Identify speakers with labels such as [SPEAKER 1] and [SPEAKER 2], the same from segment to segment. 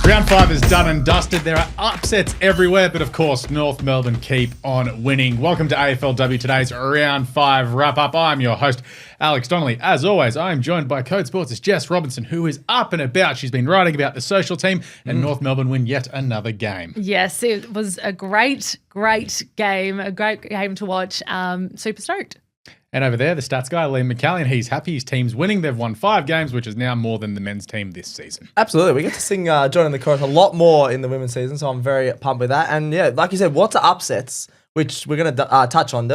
[SPEAKER 1] Round 5 is done and dusted. There are upsets everywhere, but of course, North Melbourne keep on winning. Welcome to AFLW Today's Round 5 wrap-up. I'm your host, Alex Donnelly. As always, I am joined by Code Sports' Jess Robinson, who is up and about. She's been writing about the social team, and North Melbourne win yet another game.
[SPEAKER 2] Yes, it was a great game, a great game to watch. Super stoked.
[SPEAKER 1] And over there, the stats guy, Liam McAllion, he's happy his team's winning. They've won 5 games, which is now more than the men's team this season.
[SPEAKER 3] Absolutely. We get to sing John in the chorus a lot more in the women's season, so I'm very pumped with that. And yeah, like you said, lots of upsets, which we're going to touch on. It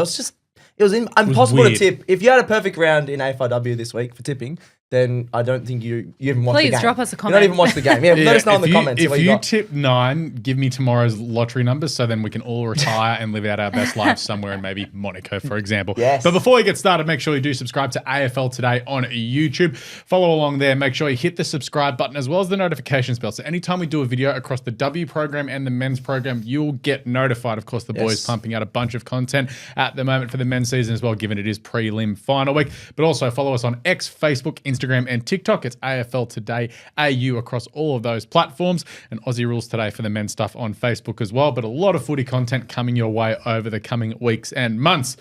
[SPEAKER 3] was impossible to tip. If you had a perfect round in AFLW this week for tipping, then I don't think you even watched the game.
[SPEAKER 2] Please drop us a comment.
[SPEAKER 3] You don't even watch the game. Yeah, let us know in the comments.
[SPEAKER 1] If you tip 9, give me tomorrow's lottery numbers so then we can all retire and live out our best lives somewhere in maybe Monaco, for example.
[SPEAKER 3] Yes.
[SPEAKER 1] But before we get started, make sure you do subscribe to AFL Today on YouTube. Follow along there. Make sure you hit the subscribe button as well as the notifications bell. So anytime we do a video across the W program and the men's program, you'll get notified. Of course, the boys pumping out a bunch of content at the moment for the men's season as well, given it is prelim final week. But also follow us on X, Facebook, Instagram, and TikTok. It's AFL Today AU across all of those platforms, and Aussie Rules Today for the men's stuff on Facebook as well. But a lot of footy content coming your way over the coming weeks and months.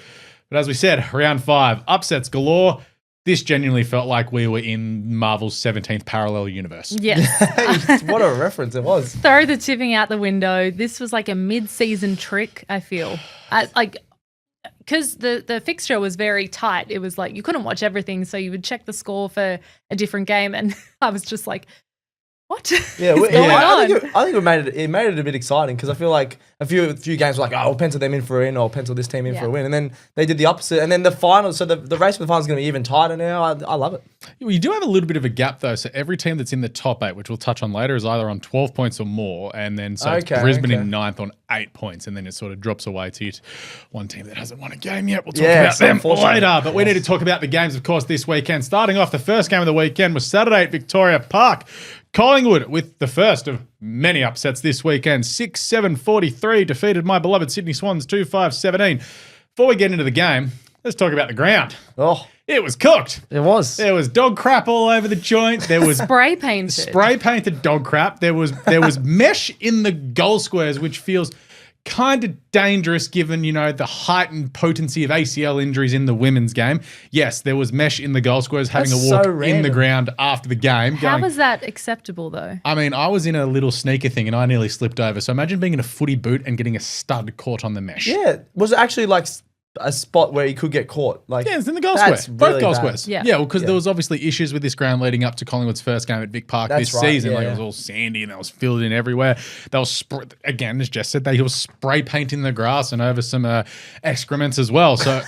[SPEAKER 1] But as we said, round 5, upsets galore. This genuinely felt like we were in Marvel's 17th parallel universe.
[SPEAKER 2] Yes.
[SPEAKER 3] What a reference it was.
[SPEAKER 2] Throw the tipping out the window. This was like a mid-season trick, I feel. Because the fixture was very tight. It was like you couldn't watch everything, so you would check the score for a different game, and I was just like, what?
[SPEAKER 3] Yeah,
[SPEAKER 2] is going on?
[SPEAKER 3] I think it made it a bit exciting because I feel like a few games were like, oh, I'll pencil them in for a win, or I'll pencil this team in for a win. And then they did the opposite. And then the final, so the race for the final is going to be even tighter now. I love it.
[SPEAKER 1] Well, you do have a little bit of a gap, though. So every team that's in the top 8, which we'll touch on later, is either on 12 points or more. And then it's Brisbane in 9th on 8 points. And then it sort of drops away to one team that hasn't won a game yet. We'll talk about them later. But we need to talk about the games, of course, this weekend. Starting off, the first game of the weekend was Saturday at Victoria Park. Collingwood with the first of many upsets this weekend. 6-7-43 defeated my beloved Sydney Swans 2-5-17. Before we get into the game, let's talk about the ground.
[SPEAKER 3] Oh,
[SPEAKER 1] it was cooked.
[SPEAKER 3] It was.
[SPEAKER 1] There was dog crap all over the joint. There was
[SPEAKER 2] spray painted
[SPEAKER 1] dog crap. There was mesh in the goal squares, which feels kind of dangerous given, the heightened potency of ACL injuries in the women's game. Yes, there was mesh in the goal squares, having a walk in the ground after the game.
[SPEAKER 2] How was that acceptable, though?
[SPEAKER 1] I mean, I was in a little sneaker thing and I nearly slipped over. So imagine being in a footy boot and getting a stud caught on the mesh.
[SPEAKER 3] Yeah. Was it actually like a spot where you could get caught?
[SPEAKER 1] Yeah, it's in the goal square. Both goal squares.
[SPEAKER 2] Yeah,
[SPEAKER 1] well, because there was obviously issues with this ground leading up to Collingwood's first game at Vic Park this season. It was all sandy and it was filled in everywhere. They was again, as Jess said, they were spray painting the grass and over some excrements as well. So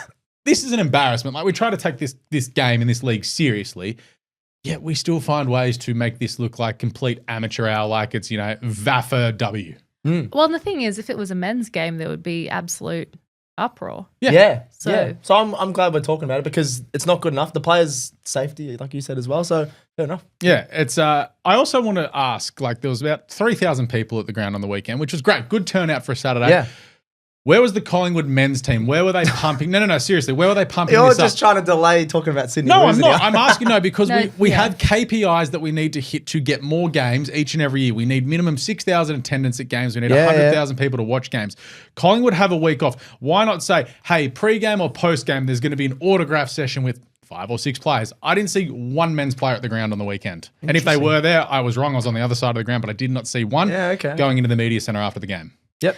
[SPEAKER 1] this is an embarrassment. Like, we try to take this game in this league seriously, yet we still find ways to make this look like complete amateur hour, like it's VAFA W.
[SPEAKER 2] Well, and the thing is, if it was a men's game, there would be absolute uproar.
[SPEAKER 3] So I'm glad we're talking about it because it's not good enough. The players' safety, like you said as well. So fair enough.
[SPEAKER 1] Yeah, it's. I also want to ask. Like, there was about 3,000 people at the ground on the weekend, which was great. Good turnout for a Saturday.
[SPEAKER 3] Yeah.
[SPEAKER 1] Where was the Collingwood men's team? Where were they pumping? No, seriously. Where were they pumping
[SPEAKER 3] You're
[SPEAKER 1] this
[SPEAKER 3] just
[SPEAKER 1] up?
[SPEAKER 3] trying to delay talking about Sydney.
[SPEAKER 1] No, I'm not. I'm asking because we
[SPEAKER 2] yeah.
[SPEAKER 1] have KPIs that we need to hit to get more games each and every year. We need minimum 6,000 attendance at games. We need 100,000 people to watch games. Collingwood have a week off. Why not say, hey, pre-game or post-game, there's going to be an autograph session with 5 or 6 players. I didn't see one men's player at the ground on the weekend. And if they were there, I was wrong. I was on the other side of the ground, but I did not see one going into the media centre after the game.
[SPEAKER 3] Yep.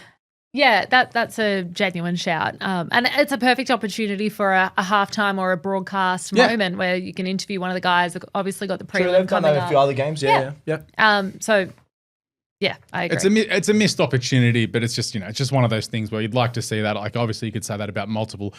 [SPEAKER 2] Yeah, that's a genuine shout. And it's a perfect opportunity for a halftime or a broadcast moment where you can interview one of the guys that obviously got the prelim coming up.
[SPEAKER 3] A few other games,
[SPEAKER 2] So, yeah, I agree.
[SPEAKER 1] It's a missed opportunity, but it's just, it's just one of those things where you'd like to see that. Like, obviously you could say that about multiple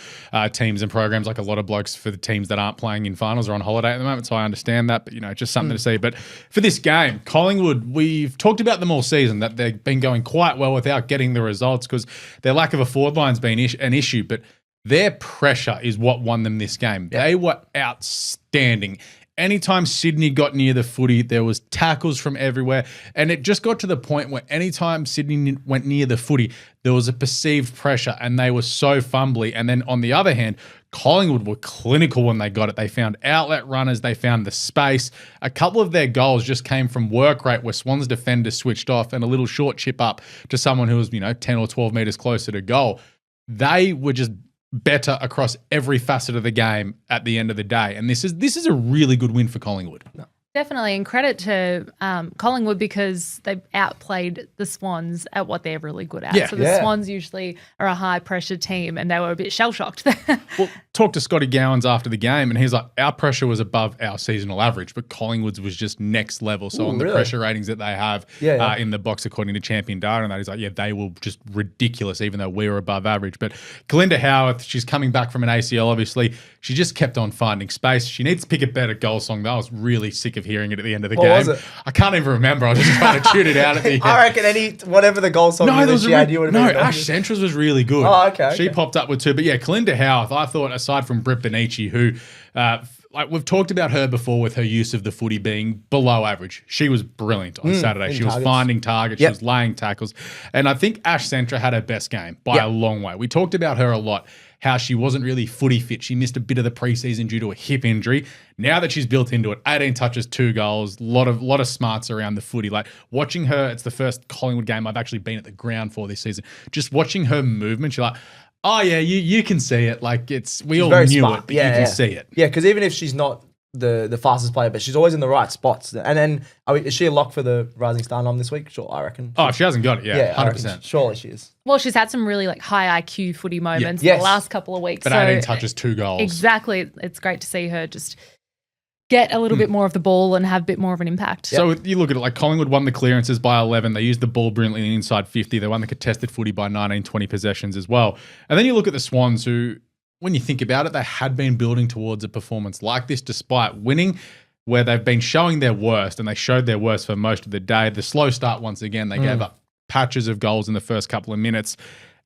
[SPEAKER 1] teams and programs, like a lot of blokes for the teams that aren't playing in finals are on holiday at the moment. So I understand that, but just something to see. But for this game, Collingwood, we've talked about them all season, that they've been going quite well without getting the results because their lack of a forward line's been an issue, but their pressure is what won them this game. They were outstanding. anytime Sydney got near the footy, there was tackles from everywhere. And it just got to the point where anytime Sydney went near the footy, there was a perceived pressure and they were so fumbly. And then on the other hand, Collingwood were clinical when they got it. They found outlet runners. They found the space. A couple of their goals just came from work rate where Swans defenders switched off and a little short chip up to someone who was, 10 or 12 metres closer to goal. They were just better across every facet of the game at the end of the day. And this is a really good win for Collingwood.
[SPEAKER 2] Definitely, and credit to Collingwood because they outplayed the Swans at what they're really good at.
[SPEAKER 1] Yeah.
[SPEAKER 2] So the Swans usually are a high-pressure team, and they were a bit shell-shocked there.
[SPEAKER 1] Well, talked to Scotty Gowans after the game, and he's like, our pressure was above our seasonal average, but Collingwood's was just next level. So on the pressure ratings that they have in the box, according to Champion Data, and that, he's like, they were just ridiculous, even though we were above average. But Kalinda Howarth, she's coming back from an ACL, obviously. She just kept on finding space. She needs to pick a better goal song. I was really sick of hearing it at the end of the game.
[SPEAKER 3] Was it?
[SPEAKER 1] I can't even remember. I was just trying to tune it out at the end.
[SPEAKER 3] I reckon whatever the goal song she had, you would have been
[SPEAKER 1] Ash Sentra's was really good.
[SPEAKER 3] Oh, okay.
[SPEAKER 1] She popped up with 2. But Kalinda Howarth, I thought, aside from Britt Benici, who we've talked about her before with her use of the footy being below average. She was brilliant on Saturday. She was finding targets. She was laying tackles. And I think Ash Sentra had her best game by a long way. We talked about her a lot, how she wasn't really footy fit. She missed a bit of the preseason due to a hip injury. Now that she's built into it, 18 touches, 2 goals, lot of smarts around the footy. Like watching her, it's the first Collingwood game I've actually been at the ground for this season. Just watching her movement, you're like, oh yeah, you can see it. Like we all knew it, but you can see it.
[SPEAKER 3] Yeah, because even if she's not the fastest player, but she's always in the right spots. And then, is she a lock for the Rising Star nom this week? Sure, I reckon.
[SPEAKER 1] Oh, she hasn't got it yet.
[SPEAKER 3] Yeah,
[SPEAKER 1] 100%.
[SPEAKER 3] Surely she is.
[SPEAKER 2] Well, she's had some really high IQ footy moments the last couple of weeks.
[SPEAKER 1] But 18 touches, 2 goals.
[SPEAKER 2] Exactly. It's great to see her just get a little bit more of the ball and have a bit more of an impact.
[SPEAKER 1] So you look at it, like Collingwood won the clearances by 11. They used the ball brilliantly inside 50. They won the contested footy by 19, 20 possessions as well. And then you look at the Swans who, when you think about it, they had been building towards a performance like this despite winning, where they've been showing their worst, and they showed their worst for most of the day. The slow start once again, they gave up patches of goals in the first couple of minutes.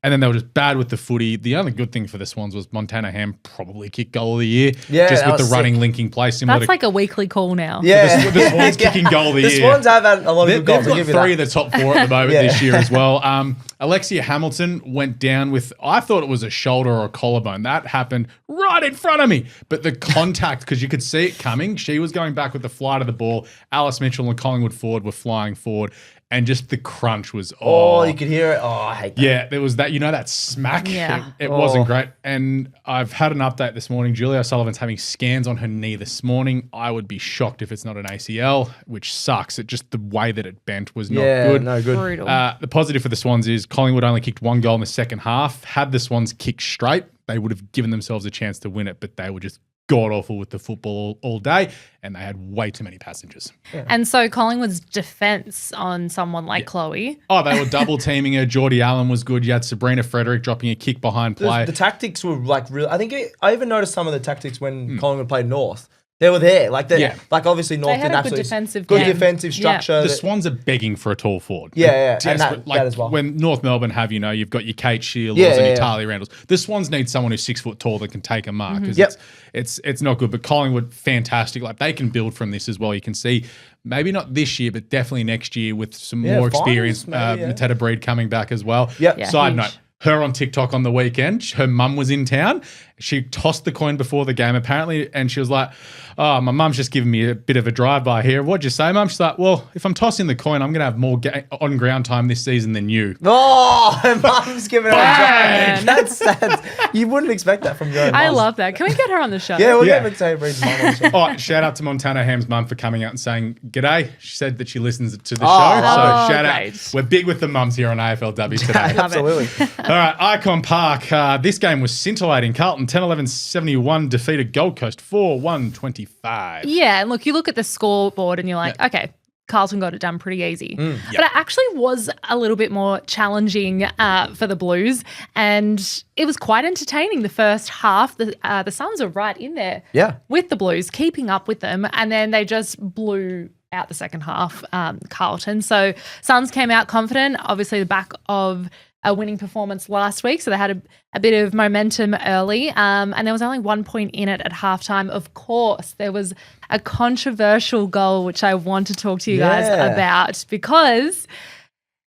[SPEAKER 1] And then they were just bad with the footy. The only good thing for the Swans was Montana Ham probably kicked goal of the year.
[SPEAKER 3] Yeah,
[SPEAKER 1] just with the running,
[SPEAKER 3] sick.
[SPEAKER 1] linking play.
[SPEAKER 2] That's like a weekly call now.
[SPEAKER 3] Yeah.
[SPEAKER 1] The Swans kicking goal of the year.
[SPEAKER 3] The Swans have had a lot of good goals.
[SPEAKER 1] They've got 3 of the top 4 at the moment this year as well. Alexia Hamilton went down with, I thought it was a shoulder or a collarbone. That happened right in front of me. But the contact, because you could see it coming, she was going back with the flight of the ball. Alice Mitchell and Collingwood forward were flying forward. And just the crunch was,
[SPEAKER 3] you could hear it. Oh, I hate that.
[SPEAKER 1] Yeah, there was that, that smack.
[SPEAKER 2] Yeah.
[SPEAKER 1] It wasn't great. And I've had an update this morning. Julia O'Sullivan's having scans on her knee this morning. I would be shocked if it's not an ACL, which sucks. It just, the way that it bent was not good.
[SPEAKER 3] No good.
[SPEAKER 2] Brutal.
[SPEAKER 1] The positive for the Swans is Collingwood only kicked 1 goal in the second half. Had the Swans kicked straight, they would have given themselves a chance to win it, but they were just god-awful with the football all day, and they had way too many passengers.
[SPEAKER 2] Yeah. And so Collingwood's defence on someone like Chloe.
[SPEAKER 1] Oh, they were double-teaming her. Geordie Allen was good. You had Sabrina Frederick dropping a kick behind play.
[SPEAKER 3] The tactics were like real. I think I even noticed some of the tactics when Collingwood played North. They were there. Like obviously North
[SPEAKER 2] had
[SPEAKER 3] did
[SPEAKER 2] a good defensive
[SPEAKER 3] good
[SPEAKER 2] game.
[SPEAKER 3] defensive structure.
[SPEAKER 1] The Swans are begging for a tall forward.
[SPEAKER 3] Yeah. And that as well.
[SPEAKER 1] When North Melbourne have, you've got your Kate Shields and your Talia Randalls. The Swans need someone who's 6 foot tall that can take a mark because it's not good. But Collingwood, fantastic. Like they can build from this as well. You can see maybe not this year, but definitely next year with some more experience. Mateta Breed coming back as well.
[SPEAKER 3] Yep.
[SPEAKER 1] Side note. Her on TikTok on the weekend, her mum was in town. She tossed the coin before the game, apparently, and she was like, oh, my mum's just giving me a bit of a drive-by here. What'd you say, mum? She's like, well, if I'm tossing the coin, I'm going to have more on-ground time this season than you.
[SPEAKER 3] Oh, her mum's giving her a drive. That's sad. You wouldn't expect that from your own mum.
[SPEAKER 2] I love that. Can we get her on the show?
[SPEAKER 3] Yeah, we'll get Mateo Breed's mum on the show.
[SPEAKER 1] Oh, shout out to Montana Ham's mum for coming out and saying, g'day. She said that she listens to the show. So shout out. We're big with the mums here on AFLW today.
[SPEAKER 3] Absolutely.
[SPEAKER 1] All right, Icon Park. This game was scintillating. Carlton 10-11-71 defeated Gold Coast 4-1-25.
[SPEAKER 2] Yeah, and look, you look at the scoreboard and you're like, okay, Carlton got it done pretty easy. But it actually was a little bit more challenging for the Blues, and it was quite entertaining the first half. The Suns are right in there with the Blues, keeping up with them, and then they just blew out the second half, Carlton. So Suns came out confident, obviously the back of a winning performance last week, so they had a bit of momentum early, and there was only 1 point in it at halftime. Of course, there was a controversial goal, which I want to talk to you guys about, because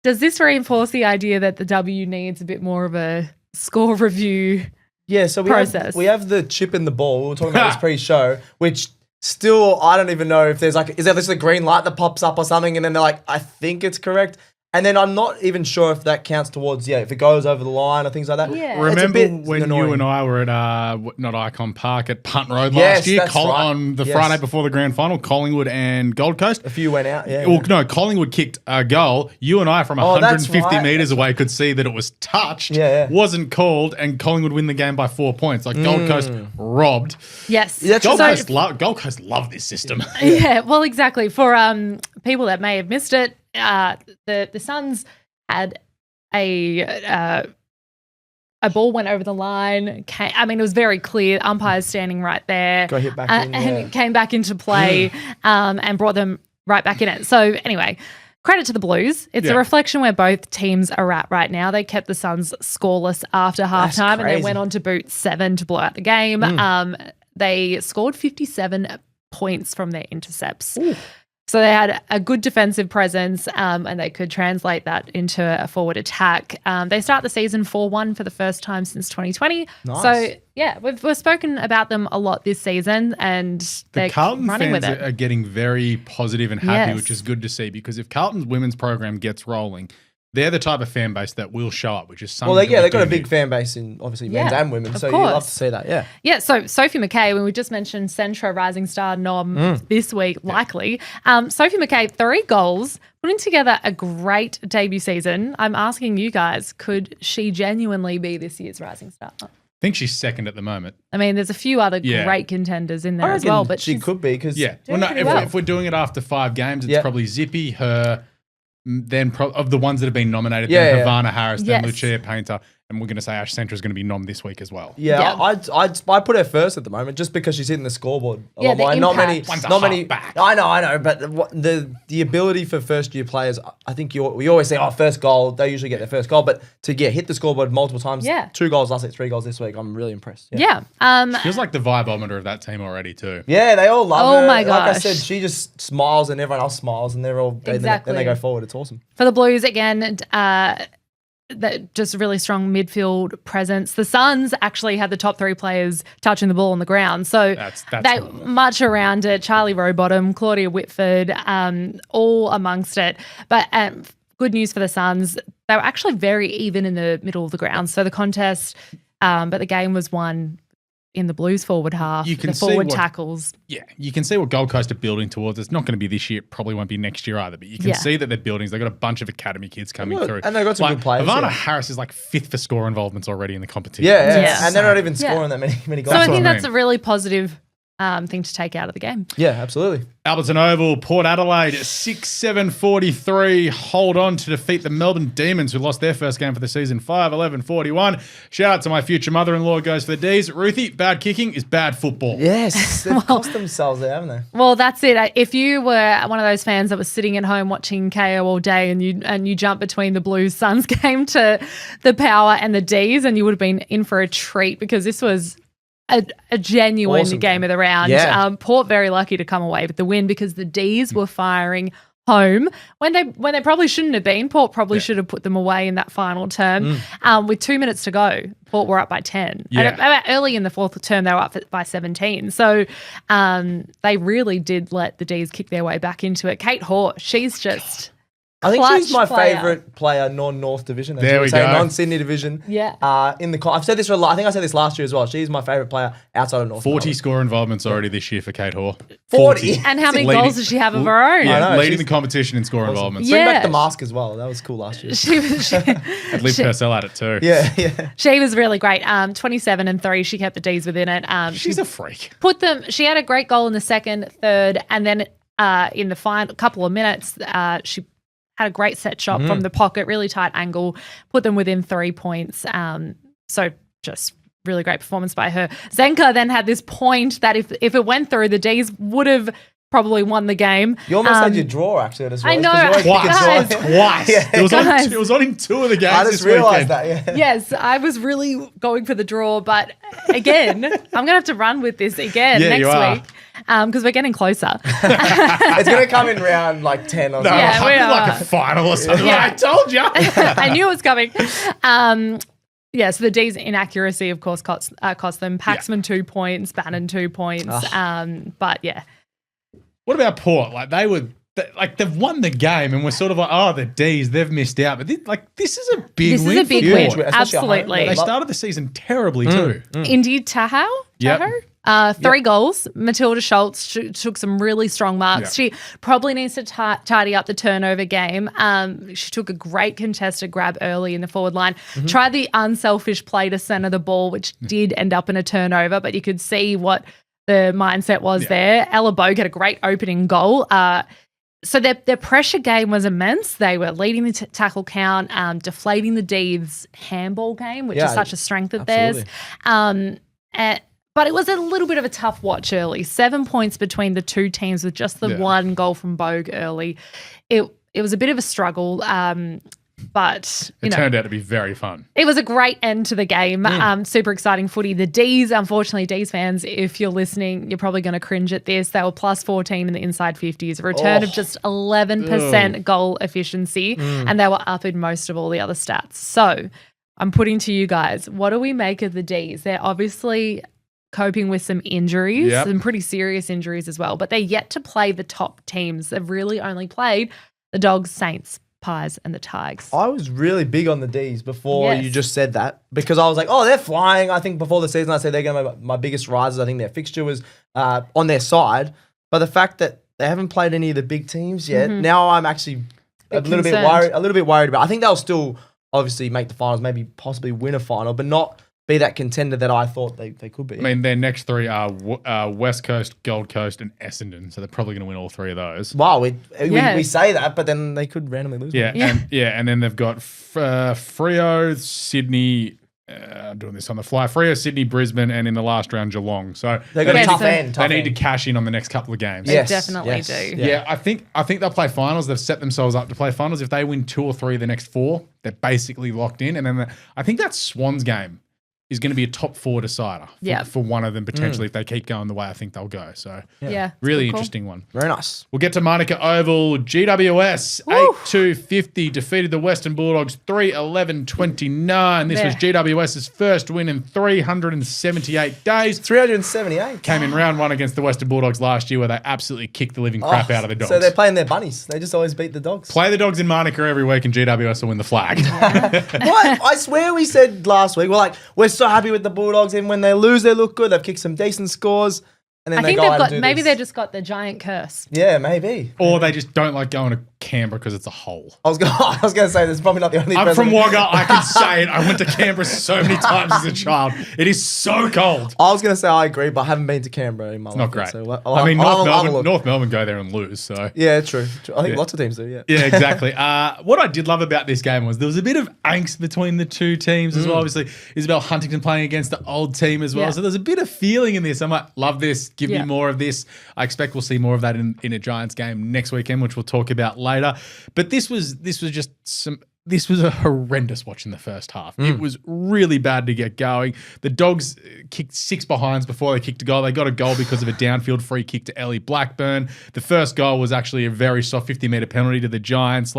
[SPEAKER 2] does this reinforce the idea that the W needs a bit more of a score review
[SPEAKER 3] so
[SPEAKER 2] process?
[SPEAKER 3] We have the chip in the ball. We were talking about this pre-show, which still, I don't even know if there's is there just a green light that pops up or something, and then they're like, I think it's correct. And then I'm not even sure if that counts towards, if it goes over the line or things like that.
[SPEAKER 2] Yeah.
[SPEAKER 1] Remember when you and I were at, not Icon Park, at Punt Road last year?
[SPEAKER 3] That's right.
[SPEAKER 1] On the Friday before the grand final, Collingwood and Gold Coast.
[SPEAKER 3] A few went out,
[SPEAKER 1] Well, no, Collingwood kicked a goal. You and I from 150 metres away could see that it was touched, wasn't called, and Collingwood win the game by 4 points. Like Gold Coast robbed.
[SPEAKER 2] Yes.
[SPEAKER 1] Gold Coast love this system.
[SPEAKER 2] Yeah, well, exactly. For people that may have missed it, the Suns had a ball went over the line. It was very clear. Umpires standing right there.
[SPEAKER 3] Got hit back in,
[SPEAKER 2] and it came back into play and brought them right back in it. So anyway, credit to the Blues. It's a reflection where both teams are at right now. They kept the Suns scoreless after halftime, and they went on to boot 7 to blow out the game. They scored 57 points from their intercepts. Ooh. So they had a good defensive presence, and they could translate that into a forward attack. They start the season 4-1 for the first time since 2020.
[SPEAKER 3] Nice.
[SPEAKER 2] So, we've spoken about them a lot this season, and they're
[SPEAKER 1] Carlton
[SPEAKER 2] running with
[SPEAKER 1] fans
[SPEAKER 2] it.
[SPEAKER 1] are getting very positive and happy, which is good to see, because if Carlton's women's program gets rolling, they're the type of fan base that will show up, which is something.
[SPEAKER 3] Well, they've got a big fan base in obviously men's and women, so you love to see that.
[SPEAKER 2] Yeah. So Sophie McKay, when we just mentioned Centra Rising Star nom this week, likely. Sophie McKay, 3 goals, putting together a great debut season. I'm asking you guys, could she genuinely be this year's Rising Star?
[SPEAKER 1] I think she's second at the moment.
[SPEAKER 2] I mean, there's a few other great contenders in there as well, but
[SPEAKER 3] she could be, because
[SPEAKER 1] if we're doing it after 5 games, it's probably Zippy, her. Then of the ones that have been nominated, then Havana Harris, then Lucia Painter, and we're going to say Ash Centra is going to be nom this week as well.
[SPEAKER 3] I put her first at the moment just because she's hitting the scoreboard a lot more. Not many.
[SPEAKER 1] Back.
[SPEAKER 3] I know, but the ability for first year players, I think we always say, first goal, they usually get their first goal, but to hit the scoreboard multiple times, 2 goals last week, 3 goals this week, I'm really impressed.
[SPEAKER 1] Feels like the vibeometer of that team already too.
[SPEAKER 3] Yeah, they all love her.
[SPEAKER 2] Oh my gosh.
[SPEAKER 3] Like I said, she just smiles and everyone else smiles, and they're all then they go forward. It's awesome.
[SPEAKER 2] For the Blues, again, just a really strong midfield presence. The Suns actually had the top 3 players touching the ball on the ground. So
[SPEAKER 1] that's
[SPEAKER 2] they much around it. Charlie Rowbottom, Claudia Whitford, all amongst it. But good news for the Suns, they were actually very even in the middle of the ground. So the contest, but the game was won in the Blues forward half, the forward tackles.
[SPEAKER 1] Yeah, you can see what Gold Coast are building towards. It's not going to be this year, probably won't be next year either, but you can see that they're building. They've got a bunch of academy kids coming through.
[SPEAKER 3] And they've got some good players.
[SPEAKER 1] Havana Harris is 5th for score involvements already in the competition.
[SPEAKER 3] Yeah. And they're not even scoring that many goals.
[SPEAKER 2] So I think that's a really positive thing to take out of the game.
[SPEAKER 3] Yeah, absolutely.
[SPEAKER 1] Alberton Oval, Port Adelaide, 6-7-43. Hold on to defeat the Melbourne Demons, who lost their first game for the season, 5-11-41. Shout out to my future mother-in-law, goes for the D's. Ruthie, bad kicking is bad football.
[SPEAKER 3] Yes, they've cost themselves there, haven't they?
[SPEAKER 2] Well, that's it. If you were one of those fans that was sitting at home watching KO all day, and you jump between the Blues Suns game to the Power and the D's, and you would have been in for a treat, because this was a genuine game of the round.
[SPEAKER 3] Yeah.
[SPEAKER 2] Port very lucky to come away with the win, because the D's were firing home when they probably shouldn't have been. Port probably should have put them away in that final term. With 2 minutes to go, Port were up by 10.
[SPEAKER 1] Yeah.
[SPEAKER 2] And early in the fourth term, they were up by 17. So they really did let the D's kick their way back into it. Kate Hoare, she's just...
[SPEAKER 3] I think she's my
[SPEAKER 2] player.
[SPEAKER 3] favourite player, non-North division.
[SPEAKER 1] There we go.
[SPEAKER 3] Non-Sydney division.
[SPEAKER 2] Yeah.
[SPEAKER 3] I've said this for a lot. I think I said this last year as well. She's my favourite player outside of North.
[SPEAKER 1] 40 score involvements already this year for Kate Hoare.
[SPEAKER 3] 40.
[SPEAKER 2] And how many goals does she have of her own?
[SPEAKER 1] Yeah, leading the competition in score involvements.
[SPEAKER 3] Bring back the mask as well. That was cool last year.
[SPEAKER 1] And Liv Purcell at it too.
[SPEAKER 3] Yeah.
[SPEAKER 2] She was really great. 27-3. She kept the D's within it.
[SPEAKER 1] She's a freak.
[SPEAKER 2] She had a great goal in the second, third, and then in the final couple of minutes, she had a great set shot from the pocket, really tight angle, put them within 3 points. So just really great performance by her. Zenka then had this point that if it went through, the D's would have probably won the game.
[SPEAKER 3] You almost had your draw actually at
[SPEAKER 2] I know.
[SPEAKER 1] Twice.
[SPEAKER 3] Yeah.
[SPEAKER 1] It was on in 2 of the games.
[SPEAKER 3] I just realised that. Yeah.
[SPEAKER 2] Yes, I was really going for the draw, but again, I'm gonna have to run with this again next week because we're getting closer.
[SPEAKER 3] It's gonna come in round like 10 or something.
[SPEAKER 2] Yeah, we are.
[SPEAKER 1] Like a final or something.
[SPEAKER 2] Yeah.
[SPEAKER 1] I told you.
[SPEAKER 2] I knew it was coming. So the D's inaccuracy, of course, cost them. Paxman 2 points, Bannon 2 points. But yeah.
[SPEAKER 1] What about Port? Like they've won the game, and we're sort of like, oh, the D's, they've missed out. But this is a big win.
[SPEAKER 2] This is a big
[SPEAKER 1] for Port.
[SPEAKER 2] win. Absolutely.
[SPEAKER 1] They started the season terribly too.
[SPEAKER 2] Indeed, Tahoe.
[SPEAKER 1] Yep.
[SPEAKER 2] 3 goals. Matilda Schultz took some really strong marks.
[SPEAKER 1] Yep.
[SPEAKER 2] She probably needs to tidy up the turnover game. She took a great contested grab early in the forward line. Tried the unselfish play to centre the ball, which did end up in a turnover, but you could see what the mindset was there. Ella Bogue had a great opening goal. So their pressure game was immense. They were leading the tackle count, deflating the D's handball game, which is such a strength of theirs. But it was a little bit of a tough watch early. 7 points between the two teams with just the one goal from Bogue early. It was a bit of a struggle, but
[SPEAKER 1] it turned out to be very fun.
[SPEAKER 2] It was a great end to the game. Super exciting footy. The D's, unfortunately, D's fans, if you're listening, you're probably going to cringe at this. They were plus 14 in the inside 50s, a return of just 11% goal efficiency, and they were up in most of all the other stats. So I'm putting to you guys, what do we make of the D's? They're obviously coping with some injuries, some pretty serious injuries as well, but they're yet to play the top teams. They've really only played the Dogs, Saints, Pies and the Tigers.
[SPEAKER 3] I was really big on the D's before you just said that because I was like, oh, they're flying. I think before the season I said they're going to be my biggest rises. I think their fixture was on their side. But the fact that they haven't played any of the big teams yet, now I'm actually a little bit worried about. I think they'll still obviously make the finals, maybe possibly win a final, but not be that contender that I thought they could be.
[SPEAKER 1] I mean, their next 3 are West Coast, Gold Coast, and Essendon, so they're probably going to win all 3 of those.
[SPEAKER 3] Wow, we say that, but then they could randomly lose.
[SPEAKER 1] And then they've got Freo, Sydney. I'm doing this on the fly. Freo, Sydney, Brisbane, and in the last round, Geelong. So
[SPEAKER 3] they've got a tough end.
[SPEAKER 1] They need to cash in on the next couple of games.
[SPEAKER 2] They definitely do.
[SPEAKER 1] Yeah, I think they'll play finals. They've set themselves up to play finals. If they win 2 or 3 of the next 4, they're basically locked in. And then I think that Swans game is going to be a top 4 decider for one of them potentially if they keep going the way I think they'll go. So really interesting one.
[SPEAKER 3] Very nice.
[SPEAKER 1] We'll get to Monica Oval. GWS 8-2-50 defeated the Western Bulldogs 3-11-29. This was GWS's first win in 378 days.
[SPEAKER 3] 378.
[SPEAKER 1] Came in round 1 against the Western Bulldogs last year where they absolutely kicked the living crap out of the Dogs.
[SPEAKER 3] So they're playing their bunnies. They just always beat the Dogs.
[SPEAKER 1] Play the Dogs in Monica every week and GWS will win the flag.
[SPEAKER 3] What? I swear we said last week, we're so happy with the Bulldogs, and when they lose, they look good. They've kicked some decent scores, and then
[SPEAKER 2] I think they've just got the giant curse.
[SPEAKER 3] Yeah, maybe.
[SPEAKER 1] Or they just don't like going to Canberra because it's a hole.
[SPEAKER 3] I was going to say this is probably not the only.
[SPEAKER 1] I'm from Wagga. I can say it. I went to Canberra so many times as a child. It is so cold.
[SPEAKER 3] I was going to say I agree, but I haven't been to Canberra in my life.
[SPEAKER 1] Not great.
[SPEAKER 3] So
[SPEAKER 1] North Melbourne go there and lose. So
[SPEAKER 3] yeah, true. I think lots of teams do. Yeah.
[SPEAKER 1] Yeah, exactly. What I did love about this game was there was a bit of angst between the two teams as well. Obviously, Isabel Huntington playing against the old team as well. Yeah. So there's a bit of feeling in this. I'm like, love this. Give me more of this. I expect we'll see more of that in a Giants game next weekend, which we'll talk about later. But this was a horrendous watch in the first half. It was really bad to get going. The Dogs kicked 6 behinds before they kicked a goal. They got a goal because of a downfield free kick to Ellie Blackburn. The first goal was actually a very soft 50-metre penalty to the Giants.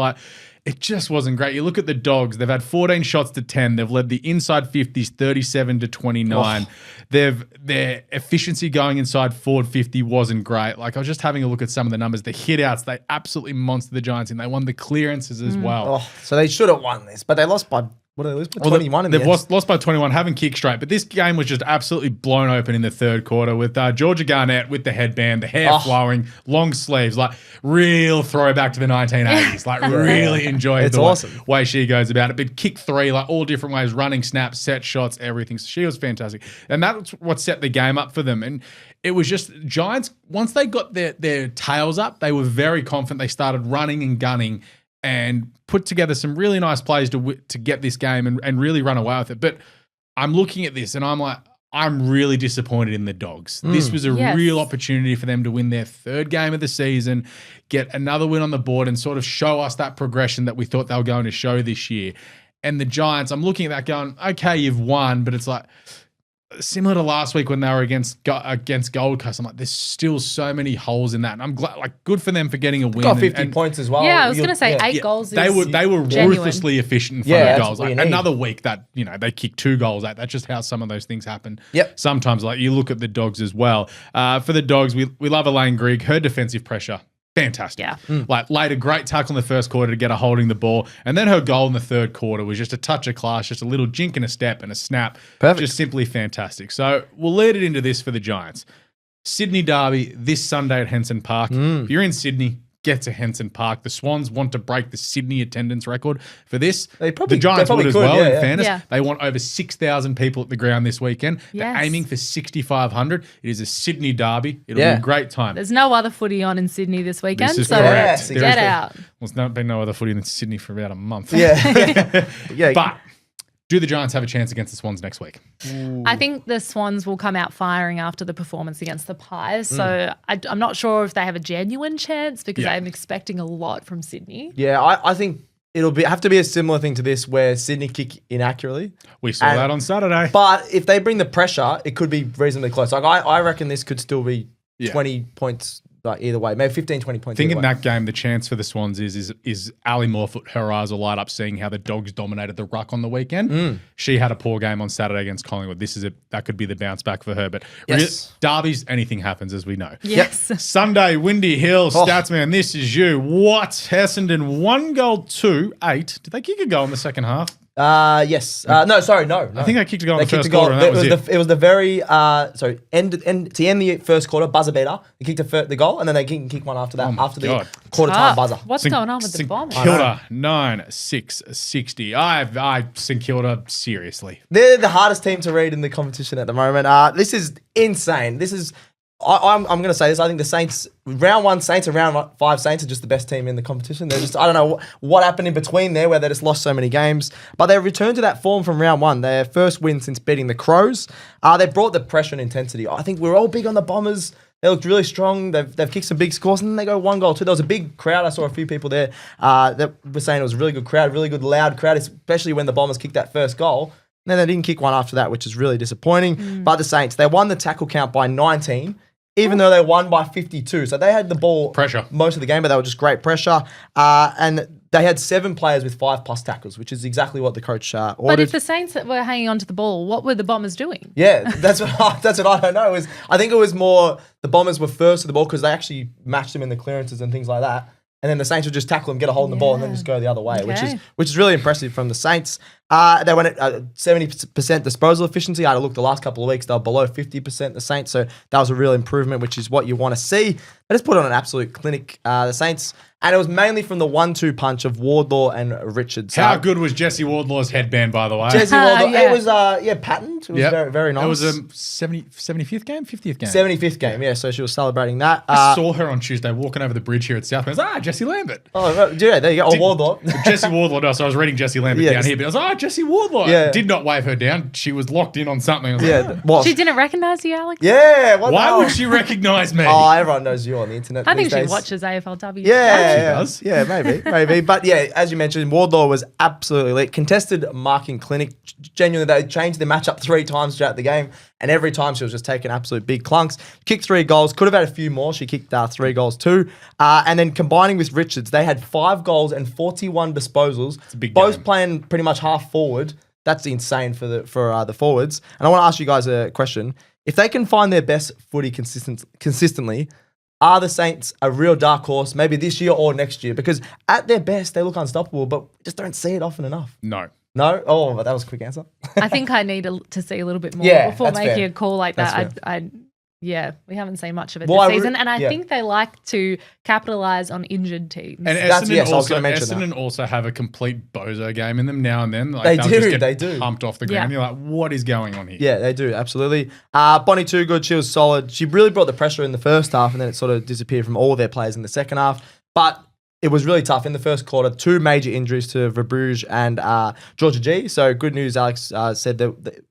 [SPEAKER 1] It just wasn't great. You look at the Dogs, they've had 14 shots to 10. They've led the inside 50s 37-29. Their efficiency going inside forward 50 wasn't great. I was just having a look at some of the numbers. The hit-outs, they absolutely monstered the Giants, and they won the clearances as well.
[SPEAKER 3] So they should have won this, but they lost by... What did they lose by? 21 in the end.
[SPEAKER 1] They've lost by 21, haven't kicked straight. But this game was just absolutely blown open in the third quarter with Georgia Garnett with the headband, the hair flowing, long sleeves, real throwback to the 1980s. Really enjoyed the way she goes about it. But kick 3, all different ways, running snaps, set shots, everything. So she was fantastic. And that's what set the game up for them. And it was just Giants, once they got their tails up, they were very confident. They started running and gunning and put together some really nice plays to get this game and really run away with it. But I'm looking at this and I'm like, I'm really disappointed in the Dogs. This was a
[SPEAKER 2] Yes.
[SPEAKER 1] real opportunity for them to win their third game of the season, get another win on the board, and sort of show us that progression that we thought they were going to show this year. And the Giants, I'm looking at that going, okay, you've won, but it's like similar to last week when they were against Gold Coast. I'm like, there's still so many holes in that, and I'm glad, like, good for them for getting a win.
[SPEAKER 3] Got 50 points as well.
[SPEAKER 2] Yeah, I was going to say 8 goals.
[SPEAKER 1] They were
[SPEAKER 2] genuine.
[SPEAKER 1] ruthlessly efficient in front of
[SPEAKER 3] that's
[SPEAKER 1] goals.
[SPEAKER 3] what
[SPEAKER 1] Like
[SPEAKER 3] you need.
[SPEAKER 1] another week that they kicked 2 goals out. That's just how some of those things happen.
[SPEAKER 3] Yep.
[SPEAKER 1] Sometimes, like, you look at the Dogs as well. For the Dogs, we love Elaine Grigg. Her defensive pressure, fantastic.
[SPEAKER 2] Yeah.
[SPEAKER 1] Like, laid a great tackle in the first quarter to get her holding the ball, and then her goal in the third quarter was just a touch of class, just a little jink and a step and a snap.
[SPEAKER 3] Perfect.
[SPEAKER 1] Just simply fantastic. So we'll lead it into this for the Giants. Sydney Derby this Sunday at Henson Park. If you're in Sydney, get to Henson Park. The Swans want to break the Sydney attendance record for this.
[SPEAKER 3] The
[SPEAKER 1] Giants would as
[SPEAKER 3] could,
[SPEAKER 1] well, in
[SPEAKER 3] yeah.
[SPEAKER 1] fairness.
[SPEAKER 2] Yeah.
[SPEAKER 1] They want over 6,000 people at the ground this weekend. They're
[SPEAKER 2] Yes.
[SPEAKER 1] aiming for 6,500. It is a Sydney Derby. It'll be
[SPEAKER 3] Yeah.
[SPEAKER 1] a great time.
[SPEAKER 2] There's no other footy on in Sydney this weekend,
[SPEAKER 1] This is
[SPEAKER 2] so
[SPEAKER 1] correct.
[SPEAKER 3] Yes,
[SPEAKER 2] get out.
[SPEAKER 1] Well, there's not been no other footy in Sydney for about a month.
[SPEAKER 3] Yeah. Yeah.
[SPEAKER 1] But do the Giants have a chance against the Swans next week?
[SPEAKER 2] I think the Swans will come out firing after the performance against the Pies. So I'm not sure if they have a genuine chance because
[SPEAKER 1] Yeah.
[SPEAKER 2] I'm expecting a lot from Sydney.
[SPEAKER 3] Yeah, I think it'll have to be a similar thing to this where Sydney kick inaccurately.
[SPEAKER 1] We saw
[SPEAKER 3] And-
[SPEAKER 1] that on Saturday.
[SPEAKER 3] But if they bring the pressure, it could be reasonably close. Like I reckon this could still be
[SPEAKER 1] Yeah.
[SPEAKER 3] 20 points like either way. Maybe 15, 20 points.
[SPEAKER 1] I think
[SPEAKER 3] either
[SPEAKER 1] in
[SPEAKER 3] way.
[SPEAKER 1] that game, the chance for the Swans is Ali Morfoot. Her eyes will light up seeing how the Dogs dominated the ruck on the weekend. She had a poor game on Saturday against Collingwood. That could be the bounce back for her. But
[SPEAKER 3] Yes.
[SPEAKER 1] derbies, anything happens, as we know.
[SPEAKER 2] Yes.
[SPEAKER 1] Sunday, Windy Hill,
[SPEAKER 3] Oh.
[SPEAKER 1] Statsman, this is you. What? Essendon 1-2-8. Did they kick a goal in the second half?
[SPEAKER 3] Yes. No.
[SPEAKER 1] I think they kicked a goal in
[SPEAKER 3] They
[SPEAKER 1] the
[SPEAKER 3] kicked
[SPEAKER 1] first
[SPEAKER 3] a goal.
[SPEAKER 1] quarter, and that was it.
[SPEAKER 3] It was the very to end the first quarter buzzer beater. They kicked the goal, and then they kick one after that after the
[SPEAKER 1] God.
[SPEAKER 3] quarter time
[SPEAKER 2] Tough.
[SPEAKER 3] buzzer.
[SPEAKER 2] What's going on with the
[SPEAKER 1] St
[SPEAKER 2] Bombers?
[SPEAKER 1] Kilda 9-6-60. St Kilda, seriously.
[SPEAKER 3] They're the hardest team to read in the competition at the moment. This is insane. This is. I'm going to say this. I think the Saints, round 1 Saints and round 5 Saints are just the best team in the competition. They're just, I don't know what happened in between there where they just lost so many games. But they returned to that form from round 1. Their first win since beating the Crows. They brought the pressure and intensity. I think we're all big on the Bombers. They looked really strong. They've kicked some big scores, and then they go 1 goal, 2. There was a big crowd. I saw a few people there that were saying it was a really good crowd, really good loud crowd, especially when the Bombers kicked that first goal. And then they didn't kick one after that, which is really disappointing. But the Saints, they won the tackle count by 19. Even though they won by 52. So they had the ball
[SPEAKER 1] Pressure.
[SPEAKER 3] most of the game, but they were just great pressure. And they had 7 players with 5+ tackles, which is exactly what the coach ordered.
[SPEAKER 2] But if the Saints were hanging onto the ball, what were the Bombers doing?
[SPEAKER 3] Yeah, that's what I don't know. I think it was more the Bombers were first to the ball because they actually matched them in the clearances and things like that. And then the Saints would just tackle them, get a hold of the ball, and then just go the other way,
[SPEAKER 2] Okay.
[SPEAKER 3] which is really impressive from the Saints. They went at 70% disposal efficiency. I had a look the last couple of weeks; they were below 50%. The Saints, so that was a real improvement, which is what you want to see. They just put on an absolute clinic, the Saints, and it was mainly from the 1-2 punch of Wardlaw and Richards.
[SPEAKER 1] How good was Jesse Wardlaw's headband, by the way?
[SPEAKER 3] Jesse Wardlaw.
[SPEAKER 2] Yeah.
[SPEAKER 3] It was patented. It was very, very nice.
[SPEAKER 1] It was a 75th game, 50th game.
[SPEAKER 3] 75th game. Yeah, so she was celebrating that.
[SPEAKER 1] I saw her on Tuesday walking over the bridge here at South. I was Jesse Lambert.
[SPEAKER 3] Oh, yeah, there you go. Oh, Wardlaw.
[SPEAKER 1] Jesse Wardlaw. No, so I was reading Jesse Lambert
[SPEAKER 3] Yes.
[SPEAKER 1] down here, but I was Jesse Wardlaw.
[SPEAKER 3] Yeah.
[SPEAKER 1] I did not wave her down. She was locked in on something. I was like,
[SPEAKER 3] Yeah, what?
[SPEAKER 2] She didn't recognize you, Alex?
[SPEAKER 3] Yeah, what the
[SPEAKER 1] why
[SPEAKER 3] hell?
[SPEAKER 1] would she recognize me?
[SPEAKER 3] Oh, everyone knows you on the internet.
[SPEAKER 2] I think
[SPEAKER 3] these
[SPEAKER 2] she
[SPEAKER 3] days.
[SPEAKER 2] watches AFLW.
[SPEAKER 3] Yeah,
[SPEAKER 1] She
[SPEAKER 3] yeah,
[SPEAKER 1] does.
[SPEAKER 3] yeah, maybe. But yeah, as you mentioned, Wardlaw was absolutely lit. Contested marking clinic. Genuinely, they changed the matchup 3 times throughout the game, and every time she was just taking absolute big clunks. Kicked 3 goals. Could have had a few more. She kicked 3 goals too. And then combining with Richards, they had 5 goals and 41 disposals.
[SPEAKER 1] a big
[SPEAKER 3] both
[SPEAKER 1] game.
[SPEAKER 3] playing pretty much half forward. That's insane for the forwards. And I want to ask you guys a question. If they can find their best footy consistently, are the Saints a real dark horse, maybe this year or next year? Because at their best, they look unstoppable, but we just don't see it often enough.
[SPEAKER 1] No.
[SPEAKER 3] No? Oh, that was a quick answer.
[SPEAKER 2] I think I need to see a little bit more
[SPEAKER 3] Yeah,
[SPEAKER 2] before
[SPEAKER 3] that's
[SPEAKER 2] making
[SPEAKER 3] fair.
[SPEAKER 2] a call like
[SPEAKER 3] That's
[SPEAKER 2] that. Yeah, we haven't seen much of it
[SPEAKER 3] Well,
[SPEAKER 2] this season. And I
[SPEAKER 3] yeah.
[SPEAKER 2] think they like to capitalize on injured teams.
[SPEAKER 1] And
[SPEAKER 3] That's-
[SPEAKER 1] Essendon,
[SPEAKER 3] yes, I was
[SPEAKER 1] also,
[SPEAKER 3] gonna mention that.
[SPEAKER 1] Essendon also have a complete bozo game in them now and then. Like,
[SPEAKER 3] They
[SPEAKER 1] they'll
[SPEAKER 3] do,
[SPEAKER 1] just get
[SPEAKER 3] they do.
[SPEAKER 1] pumped off the
[SPEAKER 2] Yeah.
[SPEAKER 1] ground. You're like, what is going on here?
[SPEAKER 3] Yeah, they do, absolutely. Bonnie Too Good, she was solid. She really brought the pressure in the first half, and then it sort of disappeared from all their players in the second half. But it was really tough in the first quarter. 2 major injuries to Verbruge and Georgia G. So good news, Alex said that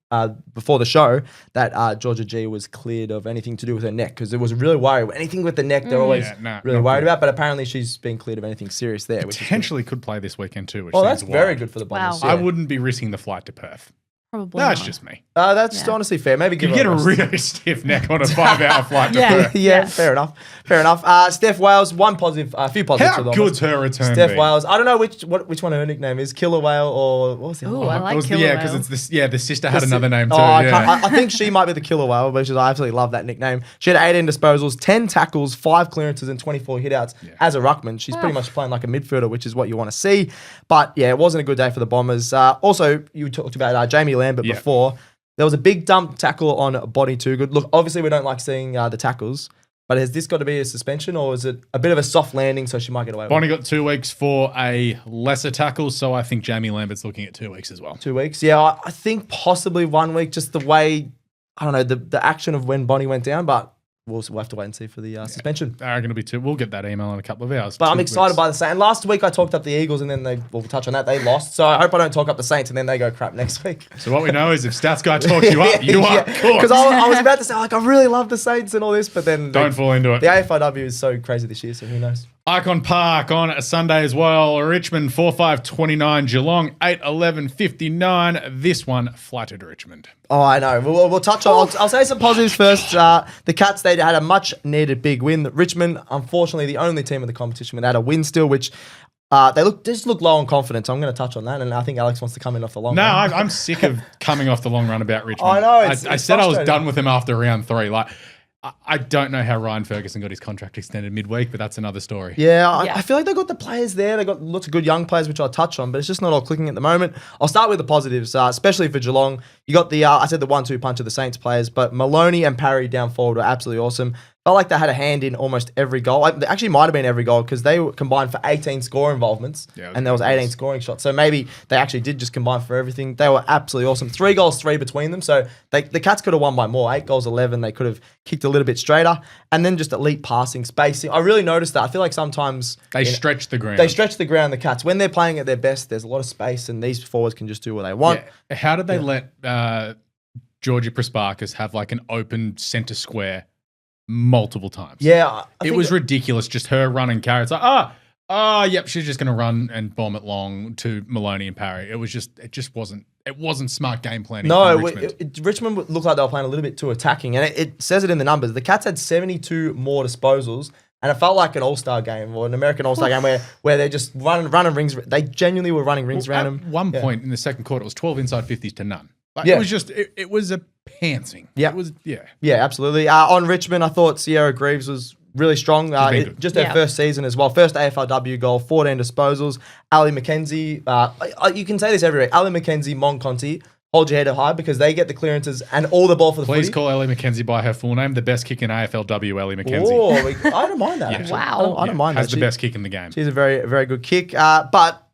[SPEAKER 3] before the show that Georgia G was cleared of anything to do with her neck because it was really worried. Anything with the neck, they're always really worried about. But apparently, she's been cleared of anything serious there.
[SPEAKER 1] Potentially could play this weekend too. Which
[SPEAKER 3] that's very good for the Bombers.
[SPEAKER 2] Wow.
[SPEAKER 3] Yeah.
[SPEAKER 1] I wouldn't be risking the flight to Perth.
[SPEAKER 2] Probably
[SPEAKER 1] That's
[SPEAKER 2] not.
[SPEAKER 1] just me.
[SPEAKER 3] That's honestly fair. Maybe give
[SPEAKER 1] You
[SPEAKER 3] her
[SPEAKER 1] get a
[SPEAKER 3] rest.
[SPEAKER 1] really stiff neck on a 5-hour flight to
[SPEAKER 2] Yeah.
[SPEAKER 1] Perth.
[SPEAKER 3] Yeah, fair enough. Fair enough. Steph Wales, one positive, a few positives.
[SPEAKER 1] How
[SPEAKER 3] for the
[SPEAKER 1] good's
[SPEAKER 3] Bombers.
[SPEAKER 1] her return?
[SPEAKER 3] Steph
[SPEAKER 1] been?
[SPEAKER 3] Wales. I don't know which one her nickname is. Killer Whale or what was the other
[SPEAKER 2] Ooh,
[SPEAKER 3] one?
[SPEAKER 2] I
[SPEAKER 1] It
[SPEAKER 2] like
[SPEAKER 1] was
[SPEAKER 2] Killer
[SPEAKER 1] yeah,
[SPEAKER 2] Whale.
[SPEAKER 1] because it's this. Yeah, the sister had another name too.
[SPEAKER 3] I think she might be the Killer Whale, but I absolutely love that nickname. She had 18 disposals, 10 tackles, 5 clearances, and 24 hitouts as a ruckman. She's pretty much playing like a midfielder, which is what you want to see. But yeah, it wasn't a good day for the Bombers. Also, you talked about Jamie Lambert before. There was a big dump tackle on Bonnie Toogood. Look, obviously we don't like seeing the tackles, but has this got to be a suspension or is it a bit of a soft landing so she might get away with
[SPEAKER 1] Bonnie got 2 weeks for a lesser tackle, so I think Jamie Lambert's looking at 2 weeks as well.
[SPEAKER 3] 2 weeks? Yeah, I think possibly 1 week, just the way, I don't know, the action of when Bonnie went down, but we'll have to wait and see for the suspension.
[SPEAKER 1] They're going to be 2. We'll get that email in a couple of hours.
[SPEAKER 3] But I'm excited by the Saints. And last week I talked up the Eagles and then we'll touch on that. They lost. So I hope I don't talk up the Saints and then they go crap next week.
[SPEAKER 1] So what we know is if Stats Guy talks you up, you are cooked.
[SPEAKER 3] Because I was about to say, like, I really love the Saints and all this, but then
[SPEAKER 1] Don't fall into it.
[SPEAKER 3] the AFLW is so crazy this year, so who knows?
[SPEAKER 1] Icon Park on a Sunday as well. Richmond 4-5-29. Geelong 8-11-59. This one flattered Richmond.
[SPEAKER 3] Oh, I know. We'll touch on. I'll say some positives first. The Cats, they had a much needed big win. Richmond, unfortunately, the only team in the competition without a win still, which they just look low on confidence. I'm going to touch on that, and I think Alex wants to come in off the long run.
[SPEAKER 1] No, I'm sick of coming off the long run about Richmond.
[SPEAKER 3] I know.
[SPEAKER 1] I
[SPEAKER 3] It's
[SPEAKER 1] said I was
[SPEAKER 3] frustrating.
[SPEAKER 1] done with him after round 3. Like, I don't know how Ryan Ferguson got his contract extended midweek, but that's another story.
[SPEAKER 3] Yeah,
[SPEAKER 2] Yeah.
[SPEAKER 3] I feel like they got the players there. They got lots of good young players, which I'll touch on, but it's just not all clicking at the moment. I'll start with the positives, especially for Geelong. You got the, I said the 1-2 punch of the Saints players, but Maloney and Parry down forward were absolutely awesome. Felt like they had a hand in almost every goal. It actually might have been every goal because they were combined for 18 score involvements and there was 18 scoring shots. So maybe they actually did just combine for everything. They were absolutely awesome. 3 goals, 3 between them. So the Cats could have won by more. 8 goals, 11. They could have kicked a little bit straighter. And then just elite passing, spacing. I really noticed that. I feel like sometimes
[SPEAKER 1] They stretch the ground.
[SPEAKER 3] they stretch the ground, the Cats. When they're playing at their best, there's a lot of space and these forwards can just do what they want.
[SPEAKER 1] Yeah. How did they let Georgia Prasparkas have like an open centre square multiple times?
[SPEAKER 3] Yeah. I
[SPEAKER 1] It
[SPEAKER 3] think
[SPEAKER 1] was ridiculous, just her running carry. It's like, yep, she's just going to run and bomb it long to Maloney and Parry. It wasn't smart game planning.
[SPEAKER 3] No,
[SPEAKER 1] from Richmond.
[SPEAKER 3] Richmond looked like they were playing a little bit too attacking, and it says it in the numbers. The Cats had 72 more disposals, and it felt like an All-Star game or an American All-Star game where they're just running rings. They genuinely were running rings around
[SPEAKER 1] At
[SPEAKER 3] them.
[SPEAKER 1] one point in the second quarter, it was 12 inside 50s to none. Like,
[SPEAKER 3] Yeah.
[SPEAKER 1] It was just, it was a pantsing.
[SPEAKER 3] Yeah.
[SPEAKER 1] It was, yeah.
[SPEAKER 3] Yeah, absolutely. On Richmond, I thought Sierra Greaves was really strong.
[SPEAKER 1] been good.
[SPEAKER 3] Just her
[SPEAKER 2] Yeah.
[SPEAKER 3] first season as well. First AFLW goal, 14 disposals. Ali McKenzie, you can say this every week. Ali McKenzie, Mon Conti, hold your head high because they get the clearances and all the ball for the
[SPEAKER 1] Please
[SPEAKER 3] footy.
[SPEAKER 1] call Ellie McKenzie by her full name. The best kick in AFLW, Ellie McKenzie.
[SPEAKER 3] Oh, I don't mind that. Actually.
[SPEAKER 2] Wow.
[SPEAKER 3] I don't mind
[SPEAKER 1] Has
[SPEAKER 3] that.
[SPEAKER 1] the best kick in the game.
[SPEAKER 3] She's a very, very good kick. But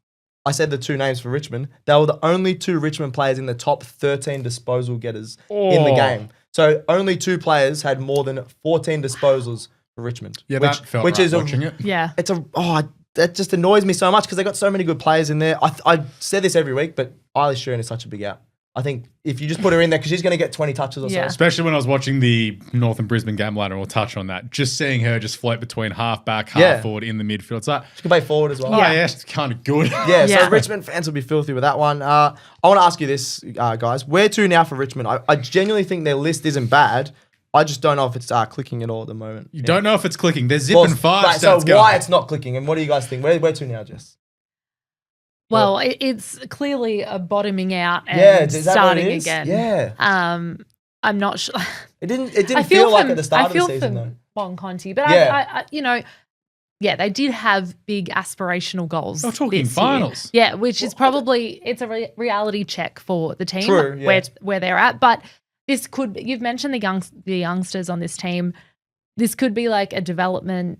[SPEAKER 3] I said the 2 names for Richmond. They were the only 2 Richmond players in the top 13 disposal getters in the
[SPEAKER 1] Oh.
[SPEAKER 3] game. So only 2 players had more than 14 disposals for Richmond.
[SPEAKER 1] Yeah, that felt right watching it.
[SPEAKER 2] Yeah.
[SPEAKER 3] That just annoys me so much because they got so many good players in there. I said this every week, but Eilish Sheeran is such a big out. I think if you just put her in there, because she's going to get 20 touches or
[SPEAKER 2] Yeah.
[SPEAKER 3] so.
[SPEAKER 1] Especially when I was watching the North and Brisbane game later, we'll touch on that. Just seeing her just float between half back, half forward in the midfield. It's like,
[SPEAKER 3] She can play forward as well.
[SPEAKER 1] oh, yeah, it's kind of good.
[SPEAKER 3] Yeah,
[SPEAKER 2] Yeah.
[SPEAKER 3] so Richmond fans will be filthy with that one. I want to ask you this, guys. Where to now for Richmond? I genuinely think their list isn't bad. I just don't know if it's clicking at all at the moment.
[SPEAKER 1] You don't know if it's clicking. They're zipping 5
[SPEAKER 3] So
[SPEAKER 1] stats going.
[SPEAKER 3] why it's not clicking, and what do you guys think? Where to now, Jess?
[SPEAKER 2] Well, it's clearly a bottoming out and
[SPEAKER 3] Yeah, is that what it
[SPEAKER 2] starting
[SPEAKER 3] is?
[SPEAKER 2] again.
[SPEAKER 3] Yeah.
[SPEAKER 2] I'm not sure.
[SPEAKER 3] It didn't
[SPEAKER 2] I
[SPEAKER 3] feel like
[SPEAKER 2] for-
[SPEAKER 3] at the start
[SPEAKER 2] I
[SPEAKER 3] of the
[SPEAKER 2] feel
[SPEAKER 3] season,
[SPEAKER 2] for
[SPEAKER 3] though.
[SPEAKER 2] Bon Conti, but
[SPEAKER 3] Yeah.
[SPEAKER 2] they did have big aspirational goals.
[SPEAKER 1] We're talking
[SPEAKER 2] this
[SPEAKER 1] finals.
[SPEAKER 2] year. Yeah, which is probably it's a reality check for the team
[SPEAKER 3] True, yeah.
[SPEAKER 2] where they're at. But this could you've mentioned the youngsters on this team. This could be like a development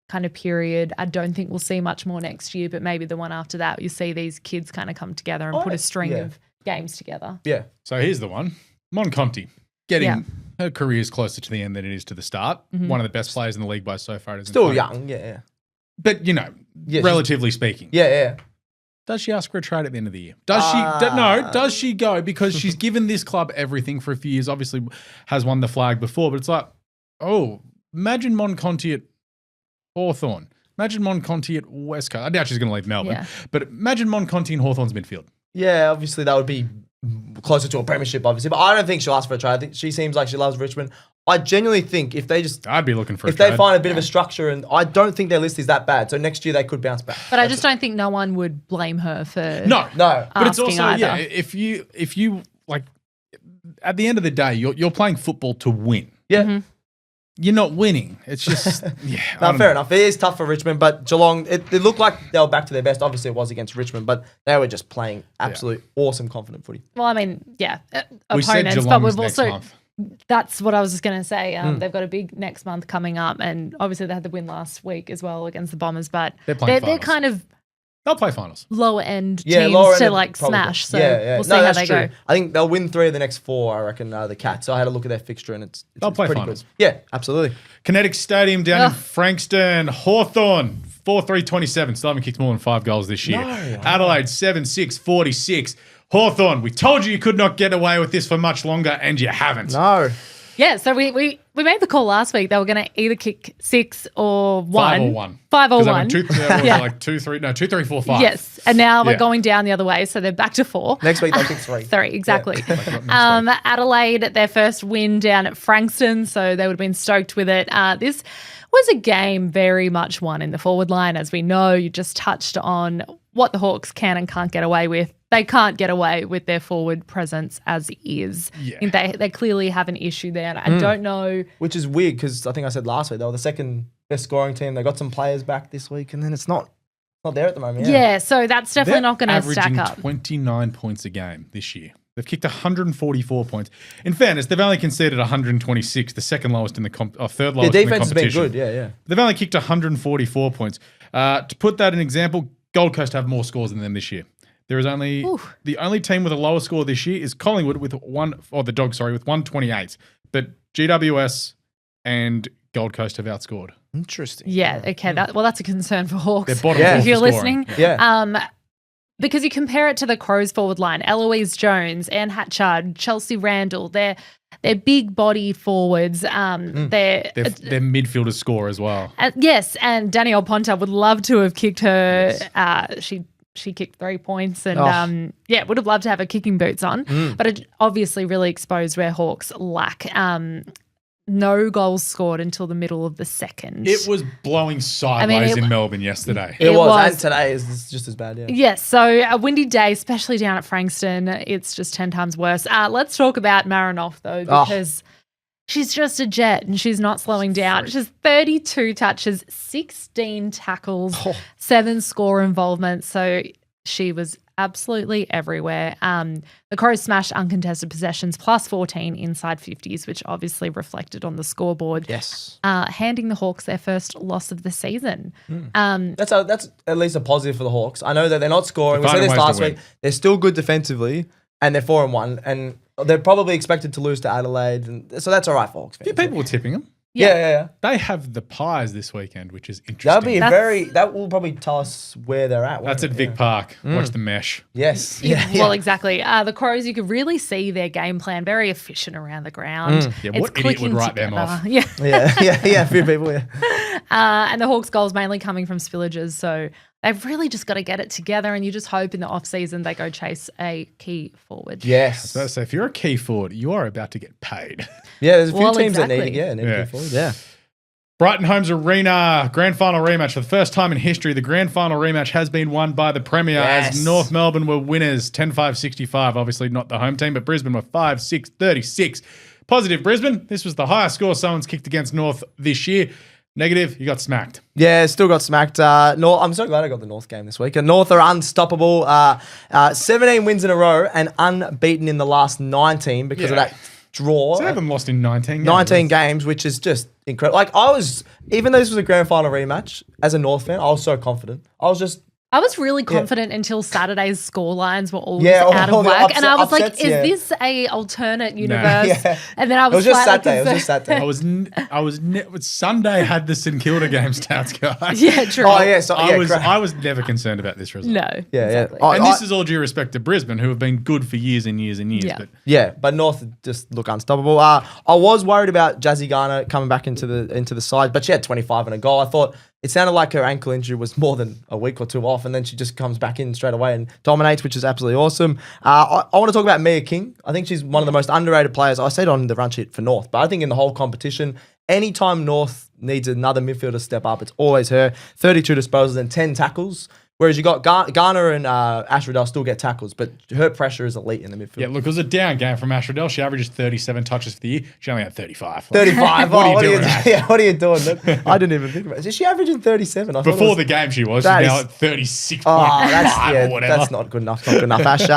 [SPEAKER 2] kind of period. I don't think we'll see much more next year, but maybe the one after that, you see these kids kind of come together and put a string of games together.
[SPEAKER 3] Yeah.
[SPEAKER 1] So here's the one. Mon Conti getting her career's closer to the end than it is to the start. One of the best players in the league by so far.
[SPEAKER 3] Still young, yeah.
[SPEAKER 1] But,
[SPEAKER 3] Yeah,
[SPEAKER 1] relatively speaking.
[SPEAKER 3] Yeah.
[SPEAKER 1] Does she ask for a trade at the end of the year? Does she? No. Does she go? Because she's given this club everything for a few years. Obviously, has won the flag before, but it's like, oh, imagine Monconti at Hawthorn. Imagine Monconti at West Coast. I doubt she's going to leave Melbourne, but imagine Monconti in Hawthorn's midfield.
[SPEAKER 3] Yeah, obviously that would be closer to a premiership, obviously. But I don't think she'll ask for a trade. I think she seems like she loves Richmond. I genuinely think if they just...
[SPEAKER 1] I'd be looking for
[SPEAKER 3] if they find a bit of a structure, and I don't think their list is that bad. So next year they could bounce back.
[SPEAKER 2] But I just don't think no one would blame her for
[SPEAKER 1] No. But it's also,
[SPEAKER 2] either.
[SPEAKER 1] if you like, at the end of the day, you're playing football to win.
[SPEAKER 3] Yeah.
[SPEAKER 2] Mm-hmm.
[SPEAKER 1] You're not winning. It's just,
[SPEAKER 3] Fair enough. It is tough for Richmond, but Geelong, it looked like they were back to their best. Obviously, it was against Richmond, but they were just playing absolute awesome, confident footy.
[SPEAKER 2] Well, I mean,
[SPEAKER 1] We said
[SPEAKER 2] opponents,
[SPEAKER 1] Geelong's
[SPEAKER 2] but we've
[SPEAKER 1] next
[SPEAKER 2] also...
[SPEAKER 1] month.
[SPEAKER 2] That's what I was just going to say. They've got a big next month coming up, and obviously they had the win last week as well against the Bombers, but they're kind of
[SPEAKER 1] they'll play finals.
[SPEAKER 2] lower end teams
[SPEAKER 3] lower
[SPEAKER 2] to
[SPEAKER 3] end
[SPEAKER 2] like
[SPEAKER 3] probably.
[SPEAKER 2] smash. So we'll see how
[SPEAKER 3] that's
[SPEAKER 2] they
[SPEAKER 3] true.
[SPEAKER 2] go.
[SPEAKER 3] I think they'll win 3 of the next 4, I reckon, the Cats. So I had a look at their fixture, and it's
[SPEAKER 1] They'll play
[SPEAKER 3] pretty
[SPEAKER 1] finals.
[SPEAKER 3] good. Yeah, absolutely.
[SPEAKER 1] Kinetic Stadium down in Frankston. Hawthorn 4-3-27. Still haven't kicked more than 5 goals this year. Adelaide 7-6-46. Hawthorn, we told you could not get away with this for much longer, and you haven't.
[SPEAKER 3] No.
[SPEAKER 2] Yeah, so we made the call last week. They were going to either kick 6 or 1.
[SPEAKER 1] 5 or 1.
[SPEAKER 2] 5 or 1.
[SPEAKER 1] Like 2, 3, 4, 5.
[SPEAKER 2] Yes, and now we're going down the other way, so they're back to 4.
[SPEAKER 3] Next week they'll kick 3.
[SPEAKER 2] 3, exactly.
[SPEAKER 1] Yeah.
[SPEAKER 2] Adelaide, their first win down at Frankston, so they would have been stoked with it. This was a game very much won in the forward line. As we know, you just touched on what the Hawks can and can't get away with. They can't get away with their forward presence as is.
[SPEAKER 1] Yeah.
[SPEAKER 2] I think they clearly have an issue there. And I don't know.
[SPEAKER 3] Which is weird because I think I said last week they were the second best scoring team. They got some players back this week, and then it's not there at the moment.
[SPEAKER 2] Yeah, so that's definitely not going to stack up.
[SPEAKER 1] Averaging 29 points a game this year. They've kicked 144 points. In fairness, they've only conceded 126, the second lowest in the third lowest in the competition.
[SPEAKER 3] Their defense has been good, yeah.
[SPEAKER 1] They've only kicked 144 points. To put that in example, Gold Coast have more scores than them this year. There is only the only team with a lower score this year is Collingwood with the Dogs, with 128. But GWS and Gold Coast have outscored.
[SPEAKER 3] Interesting.
[SPEAKER 2] Yeah, okay. That's a concern for Hawks.
[SPEAKER 1] They're bottom fourth
[SPEAKER 2] if you're
[SPEAKER 1] scoring.
[SPEAKER 2] listening.
[SPEAKER 3] Yeah.
[SPEAKER 2] Because you compare it to the Crows forward line, Eloise Jones, Anne Hatchard, Chelsea Randall, they're big body forwards. They're
[SPEAKER 1] midfielders score as well.
[SPEAKER 2] Yes, and Danielle Ponta would love to have kicked her. Yes. She kicked 3 points and would have loved to have her kicking boots on. But it obviously really exposed where Hawks lack. No goals scored until the middle of the second.
[SPEAKER 1] It was blowing sideways in Melbourne yesterday.
[SPEAKER 3] It was. And today is just as bad, yeah.
[SPEAKER 2] Yes, so a windy day, especially down at Frankston, it's just 10 times worse. Let's talk about Marinoff, though, because she's just a jet and she's not slowing down. She's 32 touches, 16 tackles, 7 score involvements. So she was absolutely everywhere. The Crows smashed uncontested possessions plus 14 inside 50s, which obviously reflected on the scoreboard.
[SPEAKER 3] Yes.
[SPEAKER 2] Handing the Hawks their first loss of the season.
[SPEAKER 3] That's at least a positive for the Hawks. I know that they're not scoring. We said this last week. They're still good defensively, and they're 4-1, and they're probably expected to lose to Adelaide, and so that's all right for Hawks fans.
[SPEAKER 1] A few people were tipping them.
[SPEAKER 3] Yeah.
[SPEAKER 1] They have the Pies this weekend, which is interesting.
[SPEAKER 3] That will probably tell us where they're at.
[SPEAKER 1] That's at Vic Park. Watch the mesh.
[SPEAKER 3] Yes.
[SPEAKER 2] Well, exactly. The Crows, you could really see their game plan, very efficient around the ground.
[SPEAKER 1] Yeah, what idiot would write them off?
[SPEAKER 2] Yeah.
[SPEAKER 3] A few people,
[SPEAKER 2] And the Hawks' goals mainly coming from spillages, so they've really just got to get it together, and you just hope in the off-season they go chase a key forward.
[SPEAKER 3] Yes.
[SPEAKER 1] So if you're a key forward, you are about to get paid.
[SPEAKER 3] Yeah, there's a few teams
[SPEAKER 2] exactly.
[SPEAKER 3] that need a key forward. Yeah.
[SPEAKER 1] Brighton Homes Arena Grand Final rematch. For the first time in history, the Grand Final rematch has been won by the Premier as North Melbourne were winners, 10-5-65. Obviously not the home team, but Brisbane were 5-6-36. Positive, Brisbane. This was the highest score someone's kicked against North this year. Negative, you got smacked.
[SPEAKER 3] Yeah, still got smacked. I'm so glad I got the North game this week. And North are unstoppable. 17 wins in a row and unbeaten in the last 19 because of that draw.
[SPEAKER 1] So they haven't lost in 19 games.
[SPEAKER 3] 19 games, which is just incredible. Like, even though this was a grand final rematch, as a North fan, I was so confident. I was just
[SPEAKER 2] I was really confident until Saturday's score lines were all
[SPEAKER 3] Yeah,
[SPEAKER 2] out
[SPEAKER 3] all
[SPEAKER 2] of
[SPEAKER 3] the
[SPEAKER 2] whack. And I was like,
[SPEAKER 3] upsets,
[SPEAKER 2] is
[SPEAKER 3] yeah.
[SPEAKER 2] this a alternate universe?
[SPEAKER 3] Yeah.
[SPEAKER 2] And then I
[SPEAKER 3] It was
[SPEAKER 2] was
[SPEAKER 3] just
[SPEAKER 2] slightly
[SPEAKER 3] Saturday. It was just
[SPEAKER 2] concerned.
[SPEAKER 3] Saturday.
[SPEAKER 1] Sunday had the St Kilda game stats, guys.
[SPEAKER 2] Yeah, true.
[SPEAKER 3] Oh, yeah. So, yeah, great.
[SPEAKER 1] I was never concerned about this result.
[SPEAKER 2] No.
[SPEAKER 3] Yeah,
[SPEAKER 2] exactly.
[SPEAKER 3] yeah.
[SPEAKER 1] And this is all due respect to Brisbane, who have been good for years and years and years.
[SPEAKER 2] Yeah.
[SPEAKER 1] But
[SPEAKER 3] Yeah, but North just look unstoppable. I was worried about Jazzy Garner coming back into the side, but she had 25 and a goal. I thought it sounded like her ankle injury was more than a week or two off, and then she just comes back in straight away and dominates, which is absolutely awesome. I want to talk about Mia King. I think she's one of the most underrated players. I said on the run sheet for North, but I think in the whole competition, anytime North needs another midfielder to step up, it's always her. 32 disposals and 10 tackles. Whereas you got Garner and Ash Riddell still get tackles, but her pressure is elite in the midfield.
[SPEAKER 1] yeah, look, it was a down game from Ash Riddell. She averages 37 touches for the year. She only had 35.
[SPEAKER 3] 35.
[SPEAKER 1] What are you doing?
[SPEAKER 3] Yeah, what are you doing? Look, I didn't even think about it. Is she averaging 37? I thought it
[SPEAKER 1] Before
[SPEAKER 3] was-
[SPEAKER 1] the game, she was. She's
[SPEAKER 3] That
[SPEAKER 1] now
[SPEAKER 3] is-
[SPEAKER 1] at 36.5
[SPEAKER 3] Oh,
[SPEAKER 1] or whatever.
[SPEAKER 3] that's not good enough. Not good enough, Ash.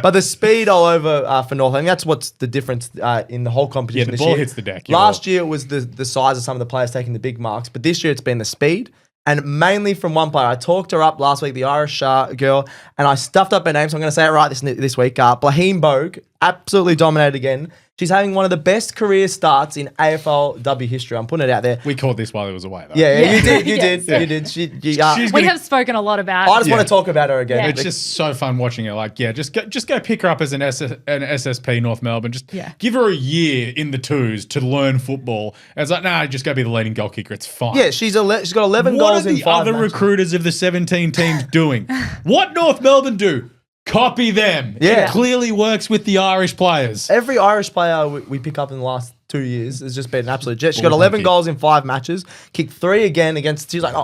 [SPEAKER 3] But the speed all over for North, I think that's what's the difference in the whole competition.
[SPEAKER 1] Yeah, the
[SPEAKER 3] this
[SPEAKER 1] ball
[SPEAKER 3] year.
[SPEAKER 1] hits the deck. You're
[SPEAKER 3] Last year it was the size of some of the players taking the big marks, but this year it's been the speed. And mainly from one player. I talked her up last week, the Irish girl, and I stuffed up her name, so I'm going to say it right this week. Blaithin Bogue absolutely dominated again. She's having one of the best career starts in AFLW history. I'm putting it out there.
[SPEAKER 1] We caught this while it was away, though.
[SPEAKER 3] Yeah, you did.
[SPEAKER 2] Yes.
[SPEAKER 3] You did.
[SPEAKER 1] She's
[SPEAKER 2] We
[SPEAKER 1] gonna-
[SPEAKER 2] have spoken a lot about
[SPEAKER 3] I just want
[SPEAKER 1] Yeah.
[SPEAKER 3] to talk about her again.
[SPEAKER 2] Yeah.
[SPEAKER 1] It's just so fun watching her. Like, yeah, just go pick her up as an SSP North Melbourne. Just give her a year in the twos to learn football. And it's like, nah, just go be the leading goal kicker. It's fine.
[SPEAKER 3] Yeah, she's got 11
[SPEAKER 1] What
[SPEAKER 3] goals
[SPEAKER 1] are
[SPEAKER 3] in
[SPEAKER 1] the
[SPEAKER 3] 5
[SPEAKER 1] other
[SPEAKER 3] matches.
[SPEAKER 1] recruiters of the 17 teams doing? What North Melbourne do? Copy them.
[SPEAKER 3] Yeah.
[SPEAKER 1] It clearly works with the Irish players.
[SPEAKER 3] Every Irish player we pick up in the last 2 years has just been an absolute jet. She's got
[SPEAKER 1] Ball
[SPEAKER 3] 11
[SPEAKER 1] monkey.
[SPEAKER 3] goals in 5 matches, kicked 3 again against. She's like,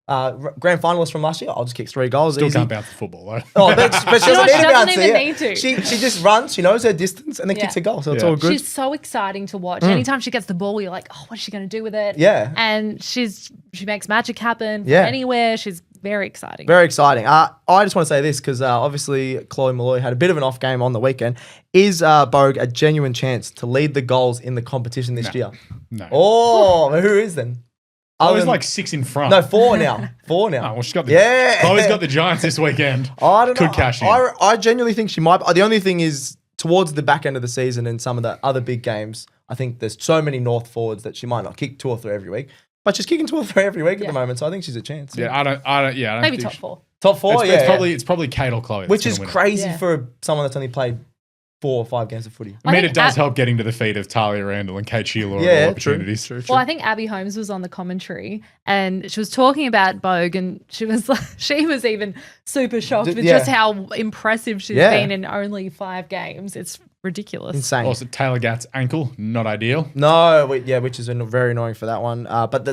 [SPEAKER 3] grand finalist from last year. I'll just kick 3 goals.
[SPEAKER 1] Still
[SPEAKER 3] easy.
[SPEAKER 1] can't bounce the football, though.
[SPEAKER 3] Oh, but she doesn't
[SPEAKER 2] know,
[SPEAKER 3] need
[SPEAKER 2] she
[SPEAKER 3] to
[SPEAKER 2] doesn't
[SPEAKER 3] bounce
[SPEAKER 2] even
[SPEAKER 3] it,
[SPEAKER 2] need to.
[SPEAKER 3] She just runs. She knows her distance and then kicks a goal. So it's
[SPEAKER 1] Yeah.
[SPEAKER 3] all good.
[SPEAKER 2] She's so exciting to watch. Anytime she gets the ball, you're like, oh, what's she going to do with it?
[SPEAKER 3] Yeah.
[SPEAKER 2] And she makes magic happen from
[SPEAKER 3] Yeah.
[SPEAKER 2] anywhere. She's very exciting.
[SPEAKER 3] Very exciting. I just want to say this because obviously Chloe Malloy had a bit of an off game on the weekend. Is Bogue a genuine chance to lead the goals in the competition this year?
[SPEAKER 1] No.
[SPEAKER 3] Oh, well, who is then?
[SPEAKER 1] Chloe's
[SPEAKER 3] than-
[SPEAKER 1] like 6 in front.
[SPEAKER 3] No, 4 now. 4
[SPEAKER 1] Oh,
[SPEAKER 3] now.
[SPEAKER 1] well, she's got the,
[SPEAKER 3] Yeah.
[SPEAKER 1] Chloe's got the Giants this weekend.
[SPEAKER 3] I don't know.
[SPEAKER 1] Could cash in.
[SPEAKER 3] I genuinely think she might. The only thing is towards the back end of the season and some of the other big games, I think there's so many North forwards that she might not kick 2 or 3 every week. But she's kicking 2 or 3 every week at the moment, so I think she's a chance.
[SPEAKER 1] Yeah, I don't
[SPEAKER 2] Maybe
[SPEAKER 1] think
[SPEAKER 2] top
[SPEAKER 1] she-
[SPEAKER 2] 4.
[SPEAKER 3] Top 4,
[SPEAKER 1] It's probably Kate or Chloe. that's
[SPEAKER 3] which
[SPEAKER 1] gonna
[SPEAKER 3] is
[SPEAKER 1] win it.
[SPEAKER 3] crazy
[SPEAKER 2] Yeah.
[SPEAKER 3] for someone that's only played 4 or 5 games of footy.
[SPEAKER 1] I mean,
[SPEAKER 2] think
[SPEAKER 1] it does
[SPEAKER 2] Ab-
[SPEAKER 1] help getting to the feet of Talia Randall and Kate Sheila
[SPEAKER 3] Yeah,
[SPEAKER 1] and all
[SPEAKER 3] true.
[SPEAKER 1] opportunities.
[SPEAKER 2] Well, I think Abby Holmes was on the commentary and she was talking about Bogue and she was like, she was even super shocked with
[SPEAKER 3] Yeah.
[SPEAKER 2] just how impressive she's
[SPEAKER 3] Yeah.
[SPEAKER 2] been in only 5 games. It's ridiculous.
[SPEAKER 3] Insane.
[SPEAKER 1] Also, Taylor Gatt's ankle, not ideal.
[SPEAKER 3] No, which is very annoying for that one. But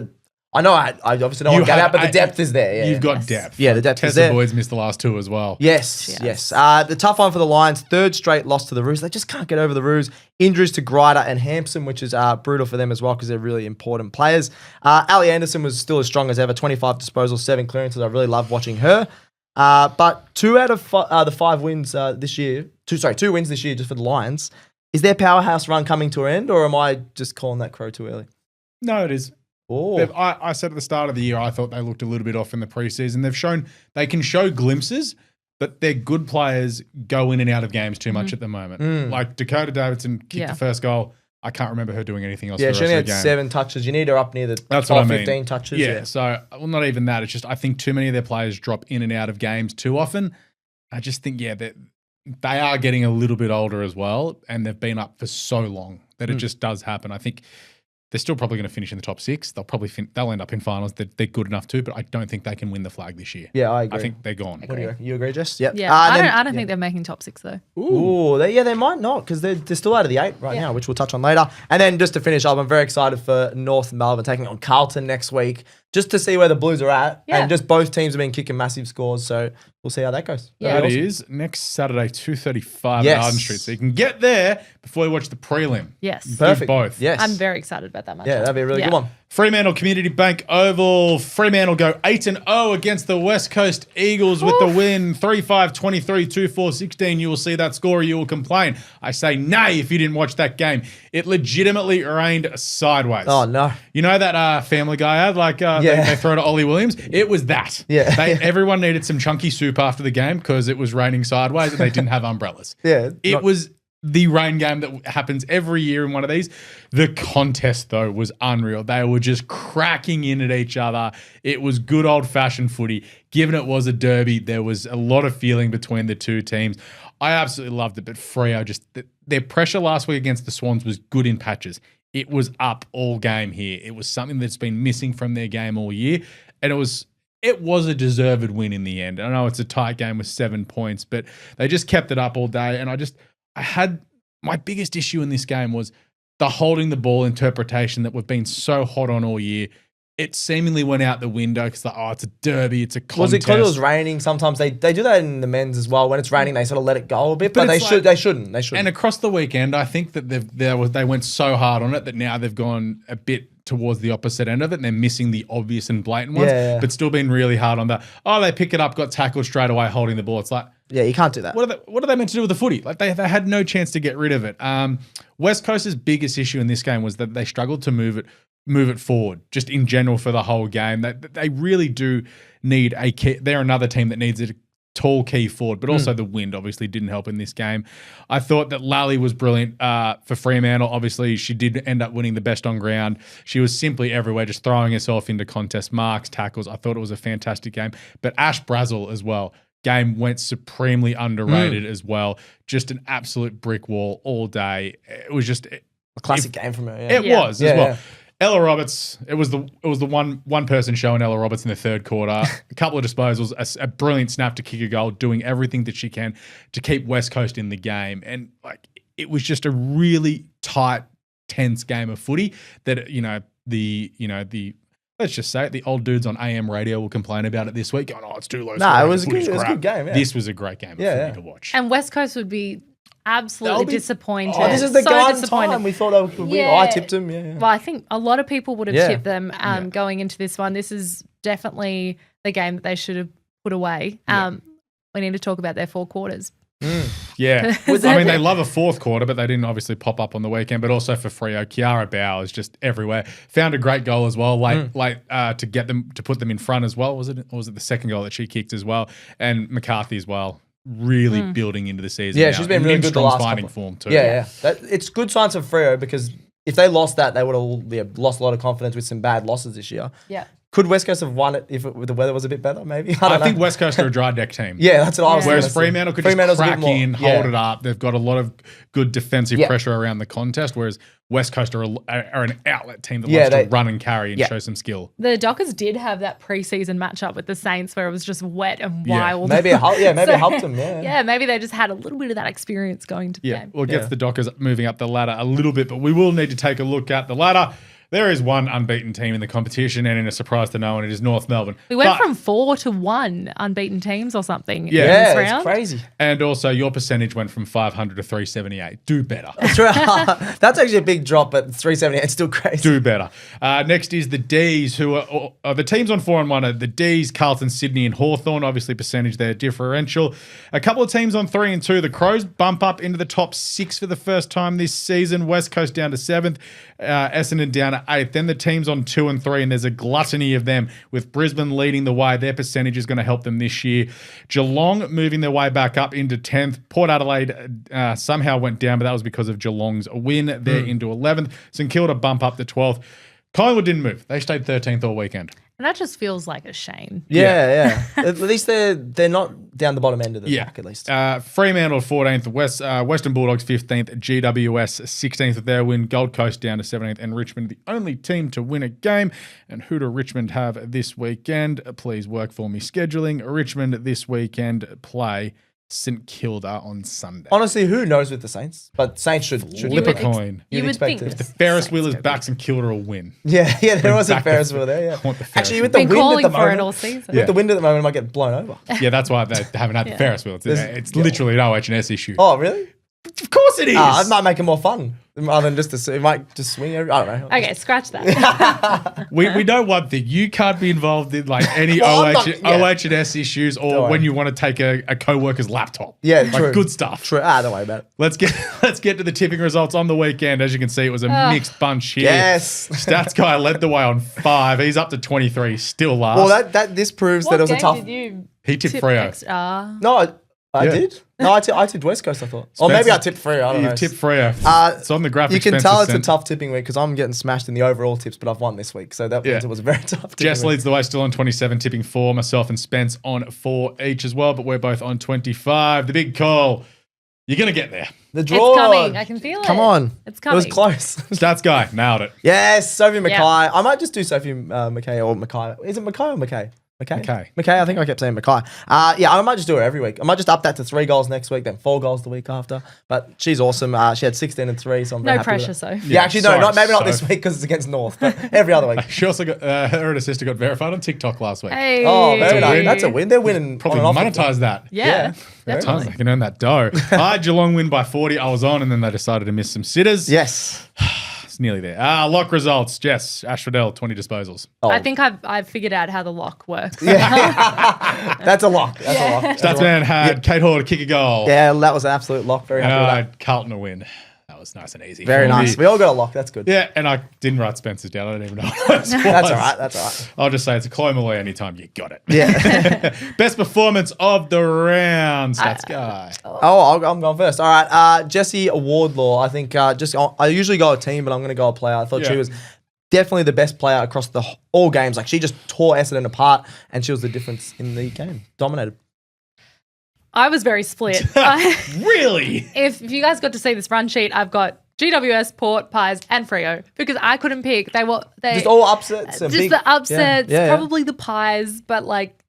[SPEAKER 3] I know I obviously don't want to get out, but the depth is there. Yeah,
[SPEAKER 1] You've got
[SPEAKER 2] Yes.
[SPEAKER 1] depth.
[SPEAKER 3] Yeah, the depth is
[SPEAKER 1] Tessa
[SPEAKER 3] there.
[SPEAKER 1] Boyd's missed the last 2 as well.
[SPEAKER 3] Yes,
[SPEAKER 2] She
[SPEAKER 3] yes. The tough one for the Lions, 3rd straight loss to the Roos. They just can't get over the Roos. Injuries to Grider and Hampson, which is brutal for them as well because they're really important players. Ali Anderson was still as strong as ever, 25 disposals, 7 clearances. I really love watching her. But 2 out of the 5 wins this year, 2 wins this year just for the Lions. Is their powerhouse run coming to an end, or am I just calling that crow too early?
[SPEAKER 1] No, it is.
[SPEAKER 3] Oh,
[SPEAKER 1] I said at the start of the year, I thought they looked a little bit off in the preseason. They can show glimpses, but their good players go in and out of games too much at the moment. Like Dakota Davidson kicked the first goal. I can't remember her doing anything else.
[SPEAKER 3] yeah,
[SPEAKER 1] for
[SPEAKER 3] she
[SPEAKER 1] the
[SPEAKER 3] only
[SPEAKER 1] rest
[SPEAKER 3] had
[SPEAKER 1] of the game.
[SPEAKER 3] 7 touches. You need her up near the
[SPEAKER 1] That's
[SPEAKER 3] 12,
[SPEAKER 1] what I mean.
[SPEAKER 3] 15 touches.
[SPEAKER 1] Yeah, so well, not even that. It's just I think too many of their players drop in and out of games too often. I just think that they are getting a little bit older as well, and they've been up for so long that it just does happen. I think they're still probably going to finish in the top 6. They'll end up in finals. They're good enough to, but I don't think they can win the flag this year.
[SPEAKER 3] Yeah, I agree.
[SPEAKER 1] I think they're gone.
[SPEAKER 3] What do you reckon? You agree, Jess? Yep.
[SPEAKER 2] Yeah, I don't think they're making top 6 though.
[SPEAKER 3] Ooh, they might not because they're still out of the 8 right now, which we'll touch on later. And then just to finish up, I'm very excited for North Melbourne taking on Carlton next week, just to see where the Blues are at.
[SPEAKER 2] Yeah.
[SPEAKER 3] And just both teams have been kicking massive scores, so we'll see how that goes.
[SPEAKER 2] Yeah.
[SPEAKER 1] That
[SPEAKER 3] That'd be
[SPEAKER 1] is next Saturday, 2:35
[SPEAKER 3] Yes.
[SPEAKER 1] at Arden Street. So you can get there before you watch the prelim.
[SPEAKER 2] Yes.
[SPEAKER 3] awesome. Perfect.
[SPEAKER 1] both.
[SPEAKER 3] Yes.
[SPEAKER 2] I'm very excited about bet that much.
[SPEAKER 3] Yeah, that'd be a really good one.
[SPEAKER 1] Fremantle Community Bank Oval. Fremantle go 8-0 against the West Coast Eagles with the win. 3-5, 23, 2-4, 16. You will see that score or you will complain. I say nay if you didn't watch that game. It legitimately rained sideways.
[SPEAKER 3] Oh, no.
[SPEAKER 1] You know that Family Guy ad? Like they throw to Ollie Williams? It was that.
[SPEAKER 3] Yeah.
[SPEAKER 1] Everyone needed some chunky soup after the game because it was raining sideways and they didn't have umbrellas.
[SPEAKER 3] Yeah.
[SPEAKER 1] It was the rain game that happens every year in one of these. The contest, though, was unreal. They were just cracking in at each other. It was good old-fashioned footy. Given it was a derby, there was a lot of feeling between the two teams. I absolutely loved it, but Freo their pressure last week against the Swans was good in patches. It was up all game here. It was something that's been missing from their game all year, and it was a deserved win in the end. I know it's a tight game with 7 points, but they just kept it up all day, and I had my biggest issue in this game was the holding the ball interpretation that we've been so hot on all year. It seemingly went out the window because it's a derby, it's a contest.
[SPEAKER 3] Was it because it was raining? Sometimes they do that in the men's as well. When it's raining, they sort of let it go a bit, but they shouldn't.
[SPEAKER 1] And across the weekend, I think that they went so hard on it that now they've gone a bit towards the opposite end of it and they're missing the obvious and blatant ones, but still been really hard on that. Oh, they pick it up, got tackled straight away holding the ball. It's like,
[SPEAKER 3] yeah, you can't do that.
[SPEAKER 1] What are they meant to do with the footy? Like they had no chance to get rid of it. West Coast's biggest issue in this game was that they struggled to move it forward, just in general for the whole game. They really do need a key. They're another team that needs a tall key forward, but also the wind obviously didn't help in this game. I thought that Lally was brilliant for Fremantle. Obviously, she did end up winning the best on ground. She was simply everywhere, just throwing herself into contest marks, tackles. I thought it was a fantastic game. But Ash Brazel as well. Game went supremely underrated as well. Just an absolute brick wall all day. It was just a
[SPEAKER 3] classic game from her. Yeah.
[SPEAKER 1] It was as well.
[SPEAKER 3] Yeah.
[SPEAKER 1] Ella Roberts, it was the one person showing Ella Roberts in the third quarter. A couple of disposals, a brilliant snap to kick a goal, doing everything that she can to keep West Coast in the game. And like it was just a really tight, tense game of footy that let's just say it, the old dudes on AM radio will complain about it this week, going, "Oh, it's too low."
[SPEAKER 3] No, it was a good game. Yeah.
[SPEAKER 1] This was a great game of footy to watch.
[SPEAKER 2] And West Coast would be absolutely disappointed.
[SPEAKER 3] Oh, this is the time we thought they would win. I tipped them. Yeah.
[SPEAKER 2] Well, I think a lot of people would have tipped them going into this one. This is definitely the game that they should have put away. We need to talk about their 4 quarters.
[SPEAKER 1] Yeah. I mean, they love a fourth quarter, but they didn't obviously pop up on the weekend. But also for Freo, Kiara Bow is just everywhere. Found a great goal as well, to get them to put them in front as well. Was it the second goal that she kicked as well? And McCarthy as well. Really building into the season.
[SPEAKER 3] Yeah,
[SPEAKER 1] now.
[SPEAKER 3] She's been really good the last
[SPEAKER 1] finding
[SPEAKER 3] couple.
[SPEAKER 1] form too.
[SPEAKER 3] Yeah. It's good signs for Freo because if they lost that, they would have lost a lot of confidence with some bad losses this year.
[SPEAKER 2] Yeah.
[SPEAKER 3] Could West Coast have won it if the weather was a bit better, maybe? I
[SPEAKER 1] think West Coast are a dry deck team.
[SPEAKER 3] Yeah, that's what I was
[SPEAKER 1] Whereas
[SPEAKER 3] saying.
[SPEAKER 1] Fremantle could just crack in, hold it up. They've got a lot of good defensive pressure around the contest, whereas West Coast are an outlet team that loves to run and carry and show some skill.
[SPEAKER 2] The Dockers did have that preseason matchup with the Saints where it was just wet and wild.
[SPEAKER 3] Maybe it helped them,
[SPEAKER 2] Yeah, maybe they just had a little bit of that experience going to the game.
[SPEAKER 1] Well, it gets the Dockers moving up the ladder a little bit, but we will need to take a look at the ladder. There is one unbeaten team in the competition, and in a surprise to no one, it is North Melbourne.
[SPEAKER 2] We went from 4 to 1 unbeaten teams or something.
[SPEAKER 1] Yeah,
[SPEAKER 2] in this round.
[SPEAKER 3] It's crazy.
[SPEAKER 1] And also, your percentage went from 500 to 378. Do better.
[SPEAKER 3] That's right. That's actually a big drop, but 378 is still crazy.
[SPEAKER 1] Do better. Next is the D's, who are the teams on 4 and 1 are the D's, Carlton, Sydney, and Hawthorn. Obviously, percentage there differential. A couple of teams on 3 and 2. The Crows bump up into the top 6 for the first time this season. West Coast down to 7th. Essendon down to 8th. Then the teams on 2 and 3, and there's a gluttony of them with Brisbane leading the way. Their percentage is going to help them this year. Geelong moving their way back up into 10th. Port Adelaide somehow went down, but that was because of Geelong's win. They're into 11th. St Kilda bump up to 12th. Collingwood didn't move. They stayed 13th all weekend.
[SPEAKER 2] And that just feels like a shame.
[SPEAKER 3] Yeah. At least they're not down the bottom end of the pack, at least.
[SPEAKER 1] Fremantle 14th, Western Bulldogs 15th, GWS 16th with their win, Gold Coast down to 17th, and Richmond the only team to win a game. And who do Richmond have this weekend? Please work for me scheduling. Richmond this weekend play St Kilda on Sunday.
[SPEAKER 3] Honestly, who knows with the Saints? But Saints should
[SPEAKER 1] flip a coin.
[SPEAKER 2] You would think
[SPEAKER 1] if the Ferris wheel is back, St Kilda will win.
[SPEAKER 3] Yeah, there was a Ferris wheel there. Yeah,
[SPEAKER 1] I want the Ferris
[SPEAKER 3] actually, with
[SPEAKER 1] wheel.
[SPEAKER 3] the wind at the moment,
[SPEAKER 2] all season.
[SPEAKER 3] with the wind at the moment, it might get blown over.
[SPEAKER 1] Yeah, that's why they haven't had the Ferris wheel. It's literally an OH&S issue.
[SPEAKER 3] Oh, really?
[SPEAKER 1] Of course it is.
[SPEAKER 3] It might make it more fun rather than it might just swing. I don't know.
[SPEAKER 2] Okay, scratch that.
[SPEAKER 1] We know one thing. You can't be involved in like any OH&S issues or when you want to take a co-worker's laptop.
[SPEAKER 3] Yeah,
[SPEAKER 1] like
[SPEAKER 3] true.
[SPEAKER 1] good stuff.
[SPEAKER 3] True. Don't worry about it.
[SPEAKER 1] Let's get to the tipping results on the weekend. As you can see, it was a mixed bunch here.
[SPEAKER 3] Yes.
[SPEAKER 1] Stats guy led the way on 5. He's up to 23, still last.
[SPEAKER 3] Well, this proves that it was a tough.
[SPEAKER 2] Did you
[SPEAKER 1] He tipped
[SPEAKER 2] tip
[SPEAKER 1] Freo.
[SPEAKER 3] No, I
[SPEAKER 1] Yeah.
[SPEAKER 3] did. No, I tipped West Coast, I thought. Or maybe I tipped Freo. I don't know.
[SPEAKER 1] You tipped Freo. It's on the graphic.
[SPEAKER 3] You can
[SPEAKER 1] Spencer
[SPEAKER 3] tell it's a
[SPEAKER 1] sent.
[SPEAKER 3] tough tipping week because I'm getting smashed in the overall tips, but I've won this week. So that means it was a very tough tipping
[SPEAKER 1] Jess
[SPEAKER 3] week.
[SPEAKER 1] leads the way, still on 27, tipping 4. Myself and Spence on 4 each as well, but we're both on 25. The big call. You're going to get there.
[SPEAKER 3] The draw.
[SPEAKER 2] It's coming. I can feel it.
[SPEAKER 3] Come on.
[SPEAKER 2] It's coming.
[SPEAKER 3] It was close.
[SPEAKER 1] Stats guy, nailed it.
[SPEAKER 3] Yes, Sophie Mackay.
[SPEAKER 2] Yeah.
[SPEAKER 3] I might just do Sophie Mackay or Mackay. Is it Mackay or Mackay?
[SPEAKER 1] Mackay.
[SPEAKER 3] Mackay, I think I kept saying Mackay. Yeah, I might just do it every week. I might just up that to 3 goals next week, then 4 goals the week after. But she's awesome. She had 16 and 3, so I'm very
[SPEAKER 2] No
[SPEAKER 3] happy with
[SPEAKER 2] pressure,
[SPEAKER 3] it.
[SPEAKER 2] so.
[SPEAKER 3] Yeah, actually, no, maybe not
[SPEAKER 1] so-
[SPEAKER 3] this week because it's against North, but every other week.
[SPEAKER 1] She also got, her and her sister got verified on TikTok last week.
[SPEAKER 2] Hey.
[SPEAKER 3] Oh, very
[SPEAKER 1] a
[SPEAKER 3] nice.
[SPEAKER 1] win.
[SPEAKER 3] That's a win. They're winning.
[SPEAKER 1] Probably
[SPEAKER 3] on and off.
[SPEAKER 1] monetize that.
[SPEAKER 2] Yeah.
[SPEAKER 3] Very
[SPEAKER 1] Times they can earn that dough. I had Geelong win by 40. I was on, and then they decided to miss some sitters.
[SPEAKER 3] Yes.
[SPEAKER 1] It's nearly there. Lock results. Jess, Ashfordell, 20 disposals.
[SPEAKER 3] Oh.
[SPEAKER 2] I think I've figured out how the lock works.
[SPEAKER 3] That's a lock. That's a lock. That's a lock.
[SPEAKER 1] Statsman had Kate Hall to kick a goal.
[SPEAKER 3] Yeah, that was an absolute lock. Very
[SPEAKER 1] And
[SPEAKER 3] happy
[SPEAKER 1] I
[SPEAKER 3] with that.
[SPEAKER 1] had Carlton to win. That was nice and easy.
[SPEAKER 3] Very
[SPEAKER 1] for me.
[SPEAKER 3] nice. We all got a lock. That's good.
[SPEAKER 1] Yeah, and I didn't write Spencer's down. I don't even know what it was.
[SPEAKER 3] That's all right. That's all right.
[SPEAKER 1] I'll just say it's a Chloe Malloy anytime you got it.
[SPEAKER 3] Yeah.
[SPEAKER 1] Best performance of the round, Stats guy.
[SPEAKER 3] I'm going first. All right. Jesse Wardlaw. I think I usually go a team, but I'm going to go a player. I thought she
[SPEAKER 1] Yeah.
[SPEAKER 3] was definitely the best player across all games. Like she just tore Essendon apart, and she was the difference in the game. Dominated.
[SPEAKER 2] I was very split.
[SPEAKER 1] Really?
[SPEAKER 2] If you guys got to see this run sheet, I've got GWS, Port, Pies, and Freo because I couldn't pick. They
[SPEAKER 3] Just all upsets.
[SPEAKER 2] just the upsets, probably the Pies, but like.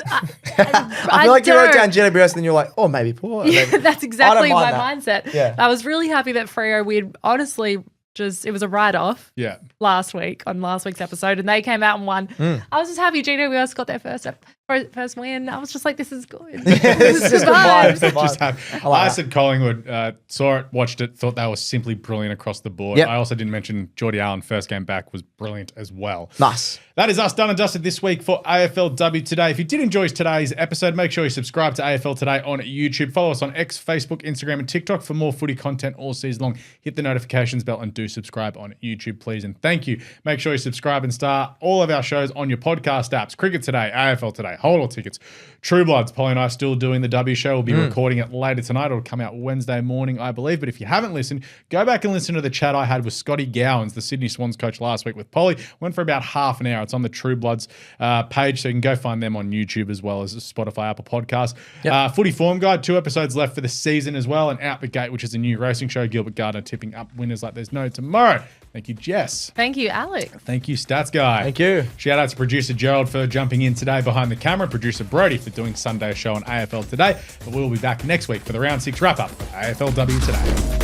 [SPEAKER 3] I feel like you wrote down GWS, and then you're like, oh, maybe Port. Maybe.
[SPEAKER 2] That's exactly my
[SPEAKER 3] mind
[SPEAKER 2] mindset.
[SPEAKER 3] Yeah.
[SPEAKER 2] I was really happy that Freo, we'd honestly it was a write-off
[SPEAKER 1] Yeah.
[SPEAKER 2] last week on last week's episode, and they came out and won. I was just happy GWS got their first win. I was just like, this is good.
[SPEAKER 3] This is
[SPEAKER 2] This is
[SPEAKER 3] the vibe.
[SPEAKER 2] vibes.
[SPEAKER 3] The vibe.
[SPEAKER 1] Just have,
[SPEAKER 3] I like
[SPEAKER 1] I
[SPEAKER 3] that.
[SPEAKER 1] said Collingwood, saw it, watched it, thought they were simply brilliant across the board.
[SPEAKER 3] Yep.
[SPEAKER 1] I also didn't mention Geordie Allen, first game back, was brilliant as well.
[SPEAKER 3] Nice.
[SPEAKER 1] That is us done and dusted this week for AFLW Today. If you did enjoy today's episode, make sure you subscribe to AFL Today on YouTube. Follow us on X, Facebook, Instagram, and TikTok for more footy content all season long. Hit the notifications bell and do subscribe on YouTube, please. And thank you. Make sure you subscribe and star all of our shows on your podcast apps. Cricket Today, AFL Today, Hold All Tickets, True Bloods. Polly and I still doing the W show. We'll be recording it later tonight. It'll come out Wednesday morning, I believe. But if you haven't listened, go back and listen to the chat I had with Scotty Gowans, the Sydney Swans coach, last week with Polly. Went for about half an hour. It's on the True Bloods page, so you can go find them on YouTube as well as Spotify, Apple Podcasts. Footy Form Guide, 2 episodes left for the season as well. And Out the Gate, which is a new racing show. Gilbert Gardner tipping up winners like there's no tomorrow. Thank you, Jess.
[SPEAKER 2] Thank you, Alec.
[SPEAKER 1] Thank you, Stats Guy.
[SPEAKER 3] Thank you.
[SPEAKER 1] Shout out to producer Gerald for jumping in today behind the camera, producer Brody for doing Sunday show on AFL Today. But we'll be back next week for the round 6 wrap up of AFLW Today.